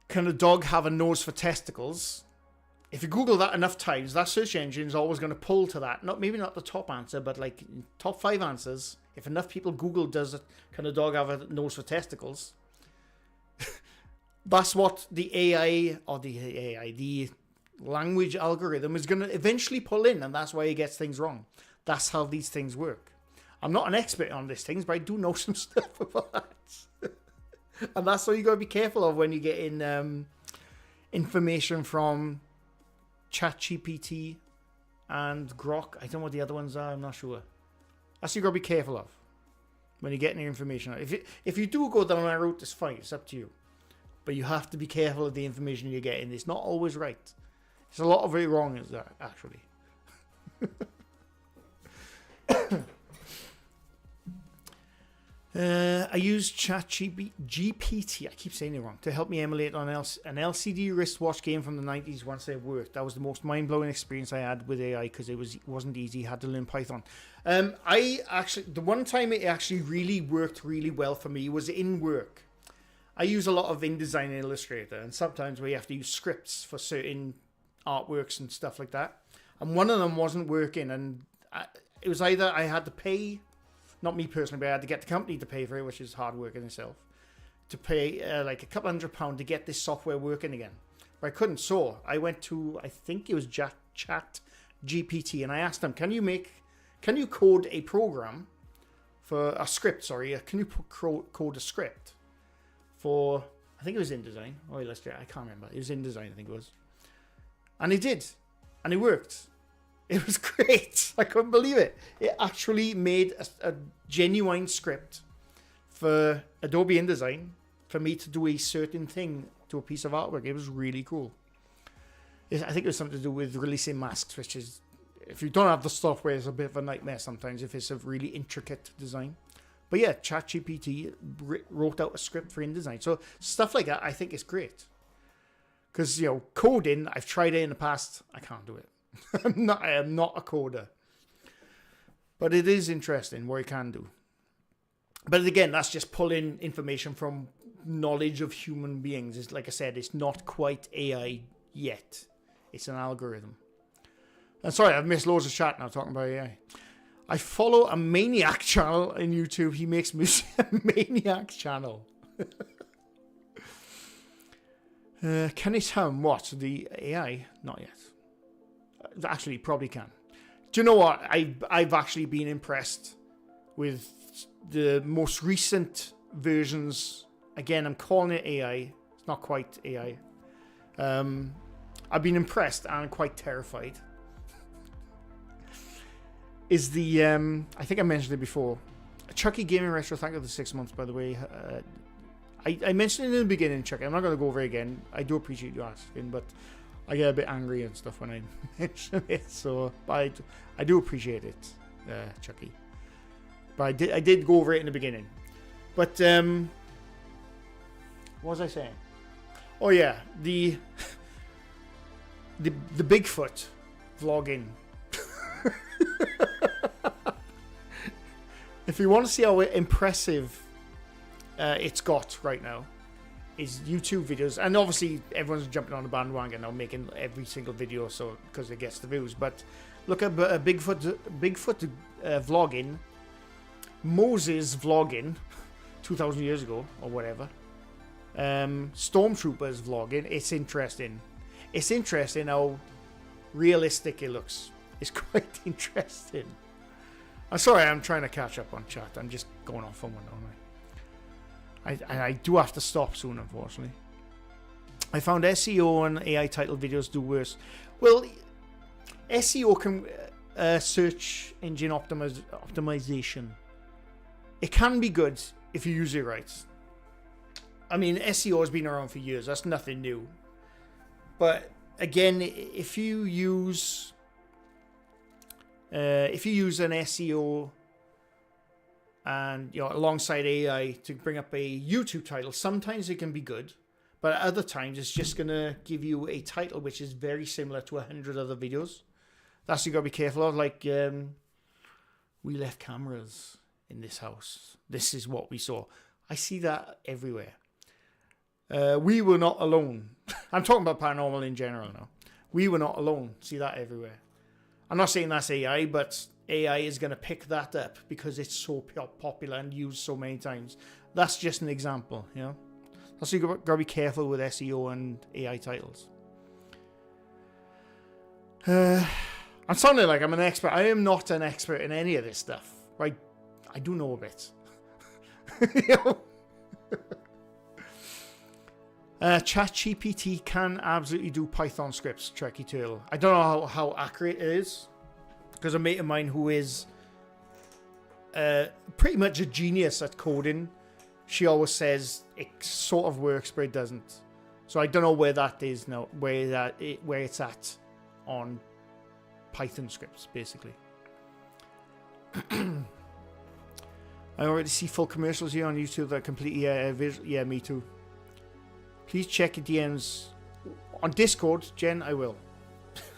can a dog have a nose for testicles? If you Google that enough times, that search engine is always going to pull to that. Maybe not the top answer, but like top 5 answers. If enough people Google, can a dog have a nose for testicles? That's what the the language algorithm is going to eventually pull in, and that's why it gets things wrong. That's how these things work. I'm not an expert on these things, but I do know some stuff about that. And that's what you got to be careful of when you get in information from ChatGPT and Grok. I don't know what the other ones are. I'm not sure. That's what you got to be careful of when you're getting your information. If you do go down that route, it's fine. It's up to you. But you have to be careful of the information you're getting. It's not always right. There's a lot of it wrong, is that actually. I use ChatGPT, I keep saying it wrong, to help me emulate on an LCD wristwatch game from the 90s once it worked. That was the most mind-blowing experience I had with AI because it wasn't easy. I had to learn Python. The one time it actually really worked really well for me was in work. I use a lot of InDesign and Illustrator, and sometimes we have to use scripts for certain artworks and stuff like that. And one of them wasn't working, and it was either I had to pay, not me personally, but I had to get the company to pay for it, which is hard work in itself, to pay like a couple £100 to get this software working again. But I couldn't, so I went to, I think it was Chat GPT, and I asked them, can you code a program for a script, can you code a script for, I think it was InDesign or Illustrator, I can't remember. It was InDesign, I think it was. And it did, and it worked. It was great. I couldn't believe it. It actually made a genuine script for Adobe InDesign for me to do a certain thing to a piece of artwork. It was really cool. I think it was something to do with releasing masks, which is, if you don't have the software, it's a bit of a nightmare sometimes if it's a really intricate design. But yeah, ChatGPT wrote out a script for InDesign. So stuff like that, I think is great. Because, coding, I've tried it in the past. I can't do it. I am not a coder. But it is interesting what you can do. But again, that's just pulling information from knowledge of human beings. It's, like I said, it's not quite AI yet. It's an algorithm. And sorry, I've missed loads of chat now talking about AI. I follow a Maniac channel in YouTube. He makes music. Maniac channel. Can it hum what? The AI? Not yet. Actually, probably can. Do you know what? I've actually been impressed with the most recent versions. Again, I'm calling it AI. It's not quite AI. I've been impressed and quite terrified. Is the I think I mentioned it before. Chucky Gaming Retro, thank you for the 6 months, by the way. I mentioned it in the beginning, Chucky. I'm not going to go over it again. I do appreciate you asking, but I get a bit angry and stuff when I mention it. So, but I do appreciate it, Chucky. But I did go over it in the beginning. But what was I saying? Oh yeah, the Bigfoot vlogging. If you want to see how impressive it's got right now, is YouTube videos, and obviously everyone's jumping on the bandwagon now, making every single video so because it gets the views. But look at Bigfoot vlogging, Moses vlogging, 2,000 years ago or whatever. Stormtroopers vlogging. It's interesting. It's interesting how realistic it looks. It's quite interesting. I'm sorry, I'm trying to catch up on chat. I'm just going off on one, don't I do have to stop soon, unfortunately. I found SEO and AI title videos do worse. Well, SEO can search engine optimization. It can be good if you use it right. I mean, SEO has been around for years. That's nothing new. But again, if you use an SEO and alongside AI to bring up a YouTube title, sometimes it can be good, but at other times it's just gonna give you a title which is very similar to 100 other videos. That's you gotta be careful of. Like, we left cameras in this house. This is what we saw. I see that everywhere. We were not alone. I'm talking about paranormal in general now. We were not alone. See that everywhere. I'm not saying that's AI, but AI is going to pick that up because it's so popular and used so many times. That's just an example, So you got to be careful with SEO and AI titles. I'm sounding like I'm an expert. I am not an expert in any of this stuff, right? I do know a bit. ChatGPT can absolutely do Python scripts, Trekkie Turtle. I don't know how accurate it is, because a mate of mine who is pretty much a genius at coding, she always says it sort of works, but it doesn't. So I don't know where that is now, where it's at on Python scripts, basically. I already see full commercials here on YouTube that are completely yeah, me too. Please check your DMs on Discord, Jen. I will.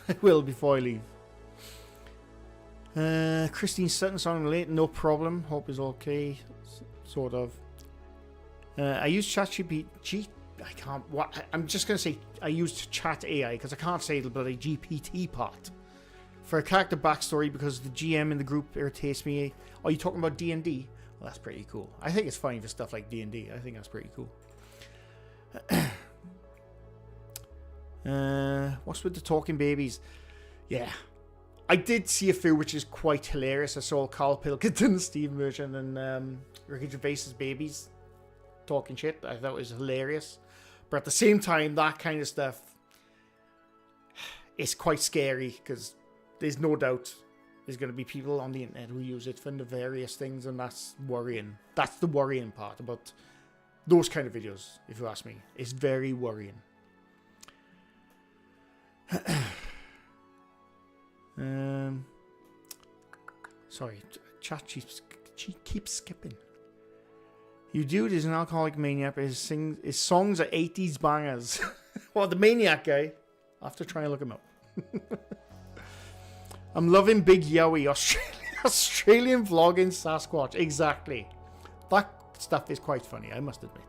I will before I leave. Christine Sutton sounding late. No problem. Hope is okay. Sort of. I use ChatGPT. I can't. What? I'm just gonna say I used Chat AI because I can't say the bloody GPT part for a character backstory because the GM in the group irritates me. Are you talking about D&D? Well, that's pretty cool. I think it's funny for stuff like D&D. I think that's pretty cool. What's with the talking babies? Yeah, I did see a few which is quite hilarious. I saw Carl Pilkington, Steve Merchant, and Ricky Gervais's babies talking shit. I thought it was hilarious, but at the same time, that kind of stuff is quite scary because there's no doubt there's going to be people on the internet who use it for nefarious things, and that's worrying. That's the worrying part about those kind of videos, if you ask me. It's very worrying. Sorry, chat keeps skipping. You dude is an alcoholic maniac, but his songs are 80s bangers. Well, the maniac guy. I have to try and look him up. I'm loving Big Yowie, Australian vlogging Sasquatch. Exactly. That stuff is quite funny, I must admit.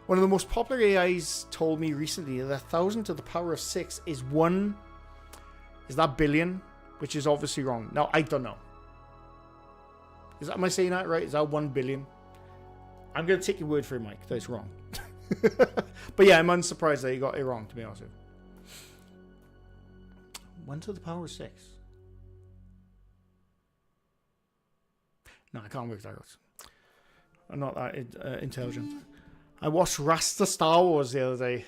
One of the most popular AIs told me recently that 1,000 to the power of 6 is that billion? which is obviously wrong. Now, I don't know. Am I saying that right? Is that 1 billion? I'm going to take your word for it, Mike, that it's wrong. But yeah, I'm unsurprised that you got it wrong, to be honest with you. 1 to the power of 6. No, I can't work that out. I'm not that intelligent. I watched Rasta Star Wars the other day.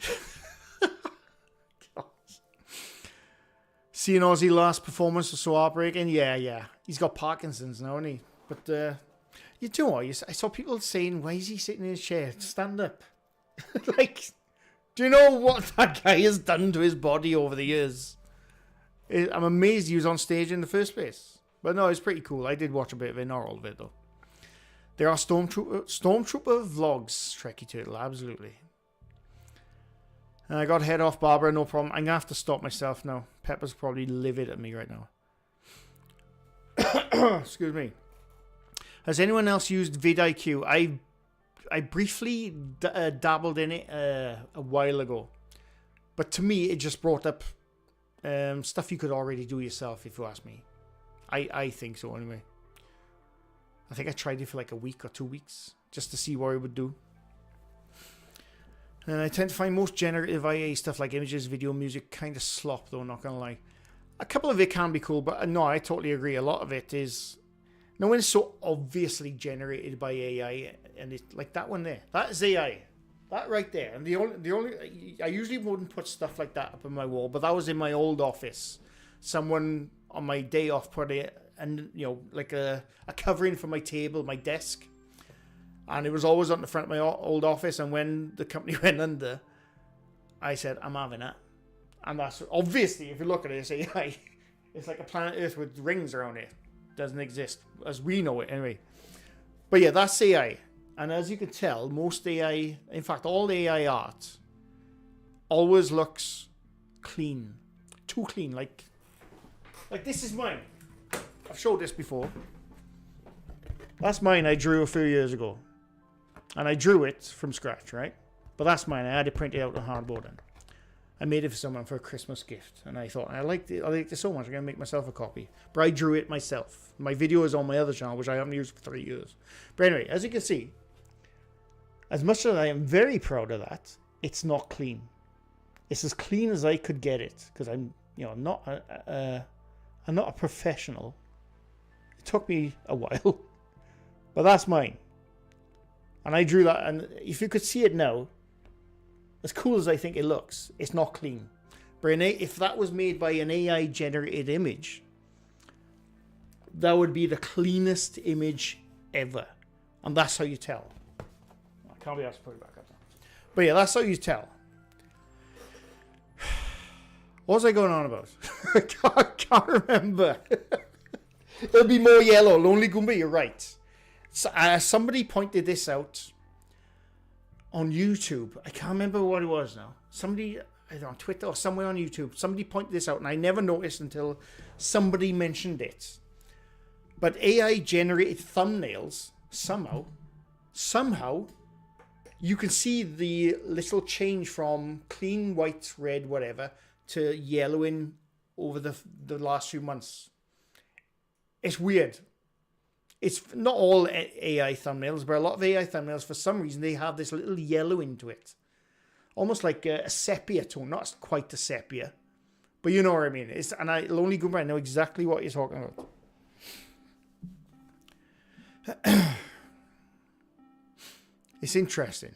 Seeing Ozzy last performance was so heartbreaking. Yeah. He's got Parkinson's now, hasn't he? But you do know what? I saw people saying, why is he sitting in his chair? Stand up. Like, do you know what that guy has done to his body over the years? I'm amazed he was on stage in the first place. But no, it's pretty cool. I did watch a bit of it, not all of it though. There are Stormtrooper vlogs, Trekkie Turtle, absolutely. And I got head off Barbara, no problem. I'm going to have to stop myself now. Pepper's probably livid at me right now. Excuse me. Has anyone else used vidIQ? I briefly dabbled in it a while ago. But to me, it just brought up stuff you could already do yourself, if you ask me. I think so, anyway. I think I tried it for like a week or 2 weeks, just to see what it would do. And I tend to find most generative IA stuff like images, video, music kind of slop, though, not going to lie. A couple of it can be cool, but no, I totally agree. A lot of it is... No one's so obviously generated by AI, and it's like that one there. That is AI. That right there. And the only I usually wouldn't put stuff like that up on my wall, but that was in my old office. Someone on my day off put it, and like a covering for my table, my desk. And it was always on the front of my old office. And when the company went under, I said, I'm having it. And that's obviously, if you look at it, it's AI. It's like a planet Earth with rings around it. Doesn't exist as we know it anyway. But yeah, that's AI. And as you can tell, most AI, in fact, all AI art always looks clean. Too clean. Like this is mine. I've showed this before. That's mine I drew a few years ago. And I drew it from scratch, right? But that's mine. I had it printed out on hardboard. And I made it for someone for a Christmas gift. And I thought, I liked it so much, I'm going to make myself a copy. But I drew it myself. My video is on my other channel, which I haven't used for 3 years. But anyway, as you can see, as much as I am very proud of that, it's not clean. It's as clean as I could get it. Because I'm not a professional. It took me a while. But that's mine. And I drew that, and if you could see it now, as cool as I think it looks, it's not clean. But if that was made by an AI generated image, that would be the cleanest image ever. And that's how you tell. I can't be asked to put it back up now. But yeah, that's how you tell. What was I going on about? I can't remember. It'll be more yellow. Lonely Goomba, you're right. So, somebody pointed this out on YouTube. I can't remember what it was now. Somebody, I don't know, on Twitter or somewhere on YouTube, somebody pointed this out, and I never noticed until somebody mentioned it. But AI generated thumbnails, somehow, you can see the little change from clean, white, red, whatever, to yellowing over the last few months. It's weird. It's not all AI thumbnails, but a lot of AI thumbnails, for some reason, they have this little yellow into it. Almost like a sepia tone. Not quite a sepia, but you know what I mean. Lonely Goomba, I know exactly what you're talking about. It's interesting.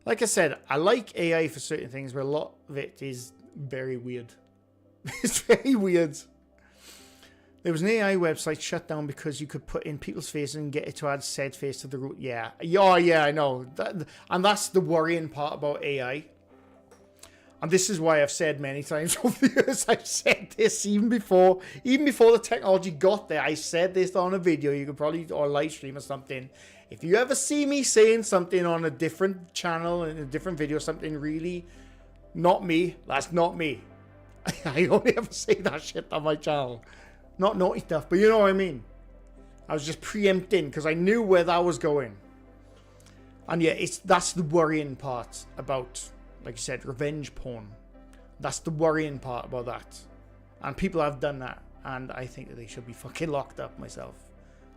Like I said, I like AI for certain things, but a lot of it is very weird. It's very weird. There was an AI website shut down because you could put in people's faces and get it to add said face to the root. Yeah, I know. And that's the worrying part about AI. And this is why I've said many times over the years, I've said this even before the technology got there. I said this on a video, you could probably, or live stream or something. If you ever see me saying something on a different channel, in a different video, something really not me, that's not me. I only ever say that shit on my channel. Not naughty stuff, but you know what I mean. I was just preempting because I knew where that was going. And yeah, that's the worrying part about, like you said, revenge porn. That's the worrying part about that. And people have done that. and I think that they should be fucking locked up myself.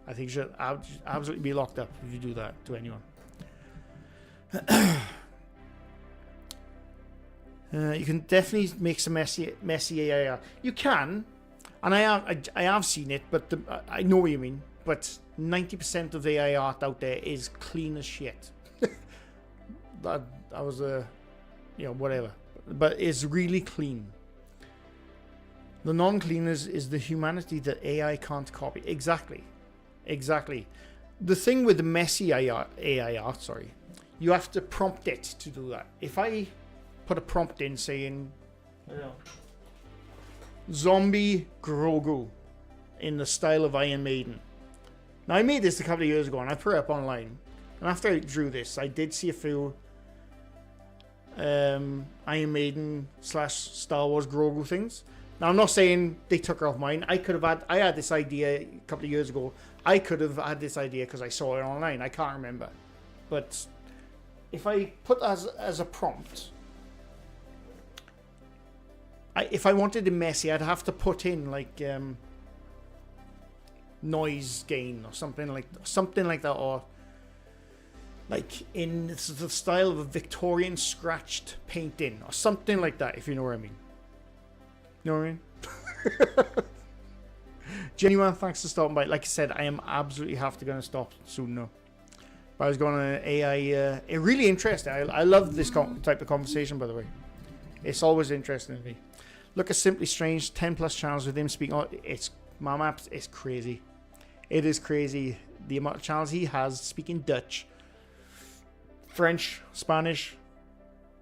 I think you should absolutely be locked up if you do that to anyone. You can definitely make some messy AI art. You can, and I have seen it, but I know what you mean. But 90% of the AI art out there is clean as shit. that was whatever, but it's really clean. The non-clean is the humanity that AI can't copy. Exactly. The thing with the messy AI art, you have to prompt it to do that. If I put a prompt in saying, zombie Grogu in the style of Iron Maiden. Now, I made this a couple of years ago and I put it up online. And after I drew this, I did see a few Iron Maiden / Star Wars Grogu things. Now, I'm not saying they took it off mine. I had this idea a couple of years ago. I could have had this idea because I saw it online. I can't remember. But if I put as a prompt, if I wanted it messy, I'd have to put in like noise gain or something like that, or like in the style of a Victorian scratched painting or something like that, if you know what I mean. You know what I mean? Genuine thanks for stopping by. Like I said, I am absolutely going to stop soon now. But I was going on AI. It really interesting. I love this type of conversation, by the way. It's always interesting to me. Look at Simply Strange, 10 plus channels with him speaking. It's crazy. It is crazy the amount of channels he has speaking Dutch, French, Spanish,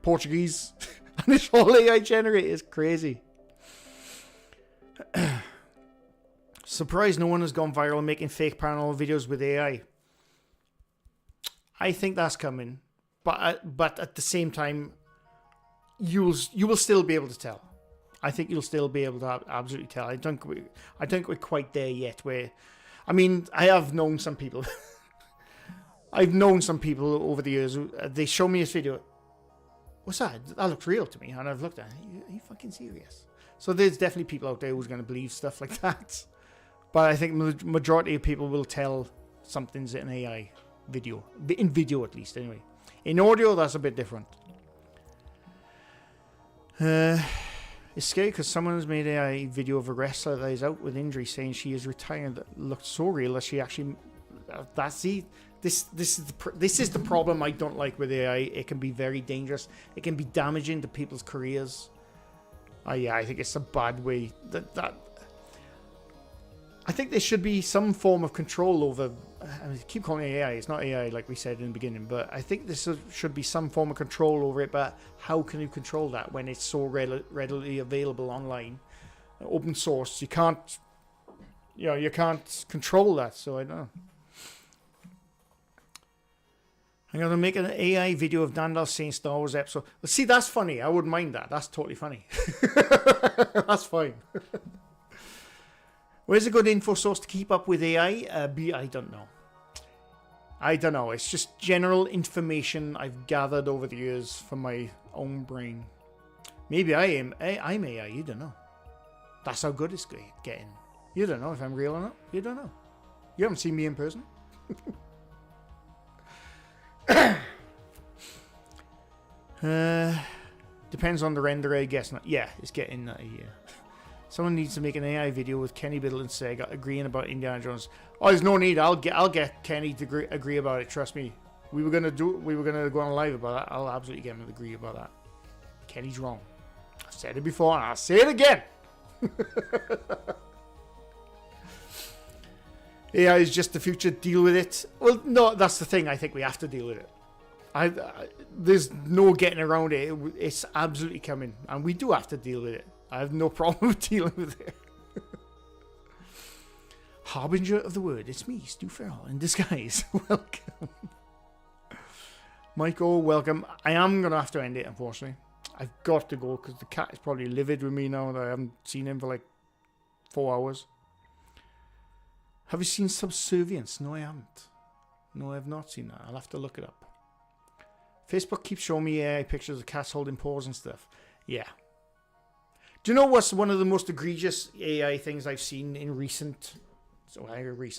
Portuguese, and it's all AI generated. It's crazy. Surprised no one has gone viral making fake paranormal videos with AI. I think that's coming, but at the same time, you will still be able to tell. I think you'll still be able to absolutely tell. I don't think we're quite there yet. Where, I mean, I have known some people. I've known some people over the years. They show me this video. What's that? That looks real to me, and I've looked at it. Are you fucking serious? So there's definitely people out there who's going to believe stuff like that. But I think the majority of people will tell something's an AI video. In video, at least, anyway. In audio, that's a bit different. It's scary because someone has made a video of a wrestler that is out with injury saying she is retired. That looked so real that she actually... This is the problem I don't like with AI. It can be very dangerous. It can be damaging to people's careers. Yeah, I think it's a bad way. I think there should be some form of control over... I keep calling it AI. It's not AI like we said in the beginning, but I think this should be some form of control over it. But how can you control that when it's so readily available online, open source? You can't control that. So I don't know. I'm going to make an AI video of Dandalf saying Star Wars episode. Well, see, that's funny. I wouldn't mind that. That's totally funny. That's fine. Where's a good info source to keep up with AI? I don't know. It's just general information I've gathered over the years from my own brain. Maybe I'm AI. You don't know. That's how good it's getting. You don't know if I'm real or not. You don't know. You haven't seen me in person. Depends on the renderer, I guess. Yeah, it's getting that here. Someone needs to make an AI video with Kenny Biddle and Sega agreeing about Indiana Jones. Oh, there's no need. I'll get Kenny to agree about it. Trust me. We were gonna go on live about that. I'll absolutely get him to agree about that. Kenny's wrong. I've said it before and I'll say it again. AI is just the future. Deal with it. Well, no, that's the thing. I think we have to deal with it. There's no getting around it. It's absolutely coming, and we do have to deal with it. I have no problem with dealing with it. Harbinger of the word. It's me, Stu Farrell, in disguise. Welcome. Michael, welcome. I am going to have to end it, unfortunately. I've got to go because the cat is probably livid with me now that I haven't seen him for like 4 hours. Have you seen Subservience? No, I haven't. No, I have not seen that. I'll have to look it up. Facebook keeps showing me AI pictures of cats holding paws and stuff. Yeah. Do you know what's one of the most egregious AI things I've seen in recent,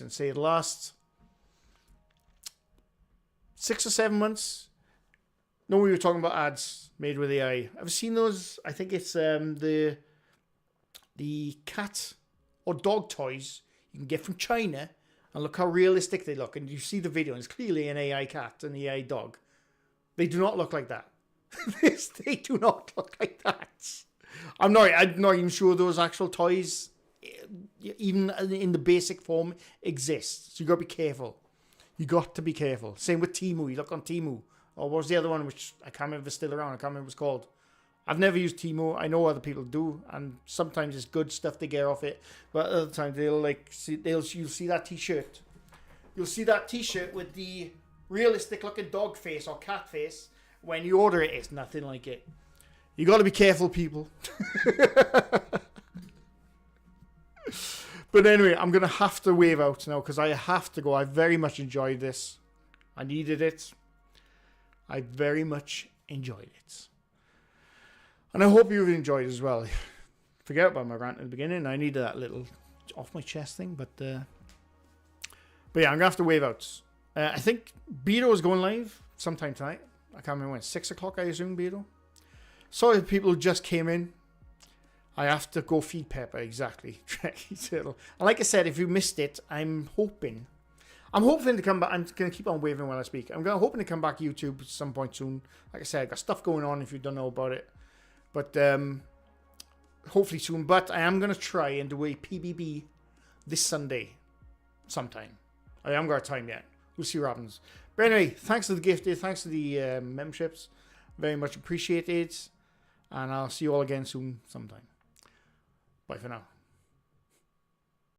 say the last 6 or 7 months? No, we were talking about ads made with AI. I've seen those. I think it's the cat or dog toys you can get from China, and look how realistic they look. And you see the video, and it's clearly an AI cat and AI dog. They do not look like that. They do not look like that. I'm not even sure those actual toys, even in the basic form, exist. So you got to be careful. You got to be careful. Same with Temu. You look on Temu. Or what was the other one, which I can't remember if it's still around. I can't remember what it's called. I've never used Temu. I know other people do, and sometimes it's good stuff they get off it. But other times you'll see that T-shirt. You'll see that T-shirt with the realistic looking dog face or cat face. When you order it, it's nothing like it. You got to be careful, people. But anyway, I'm gonna have to wave out now because I have to go. I very much enjoyed this. I needed it. I very much enjoyed it. And I hope you've enjoyed it as well. Forget about my rant at the beginning. I needed that little off my chest thing. But yeah, I'm going to have to wave out. I think Beto is going live sometime tonight. I can't remember when. 6 o'clock, I assume, Beto. Sorry if people who just came in. I have to go feed Pepper, exactly. And like I said, if you missed it, I'm hoping to come back. I'm going to keep on waving while I speak. I'm hoping to come back to YouTube at some point soon. Like I said, I've got stuff going on if you don't know about it. But hopefully soon. But I am going to try and do a PBB this Sunday sometime. I haven't got time yet. We'll see what happens. But anyway, thanks to the gifted. Thanks to the memberships. Very much appreciated. And I'll see you all again soon sometime. Bye for now.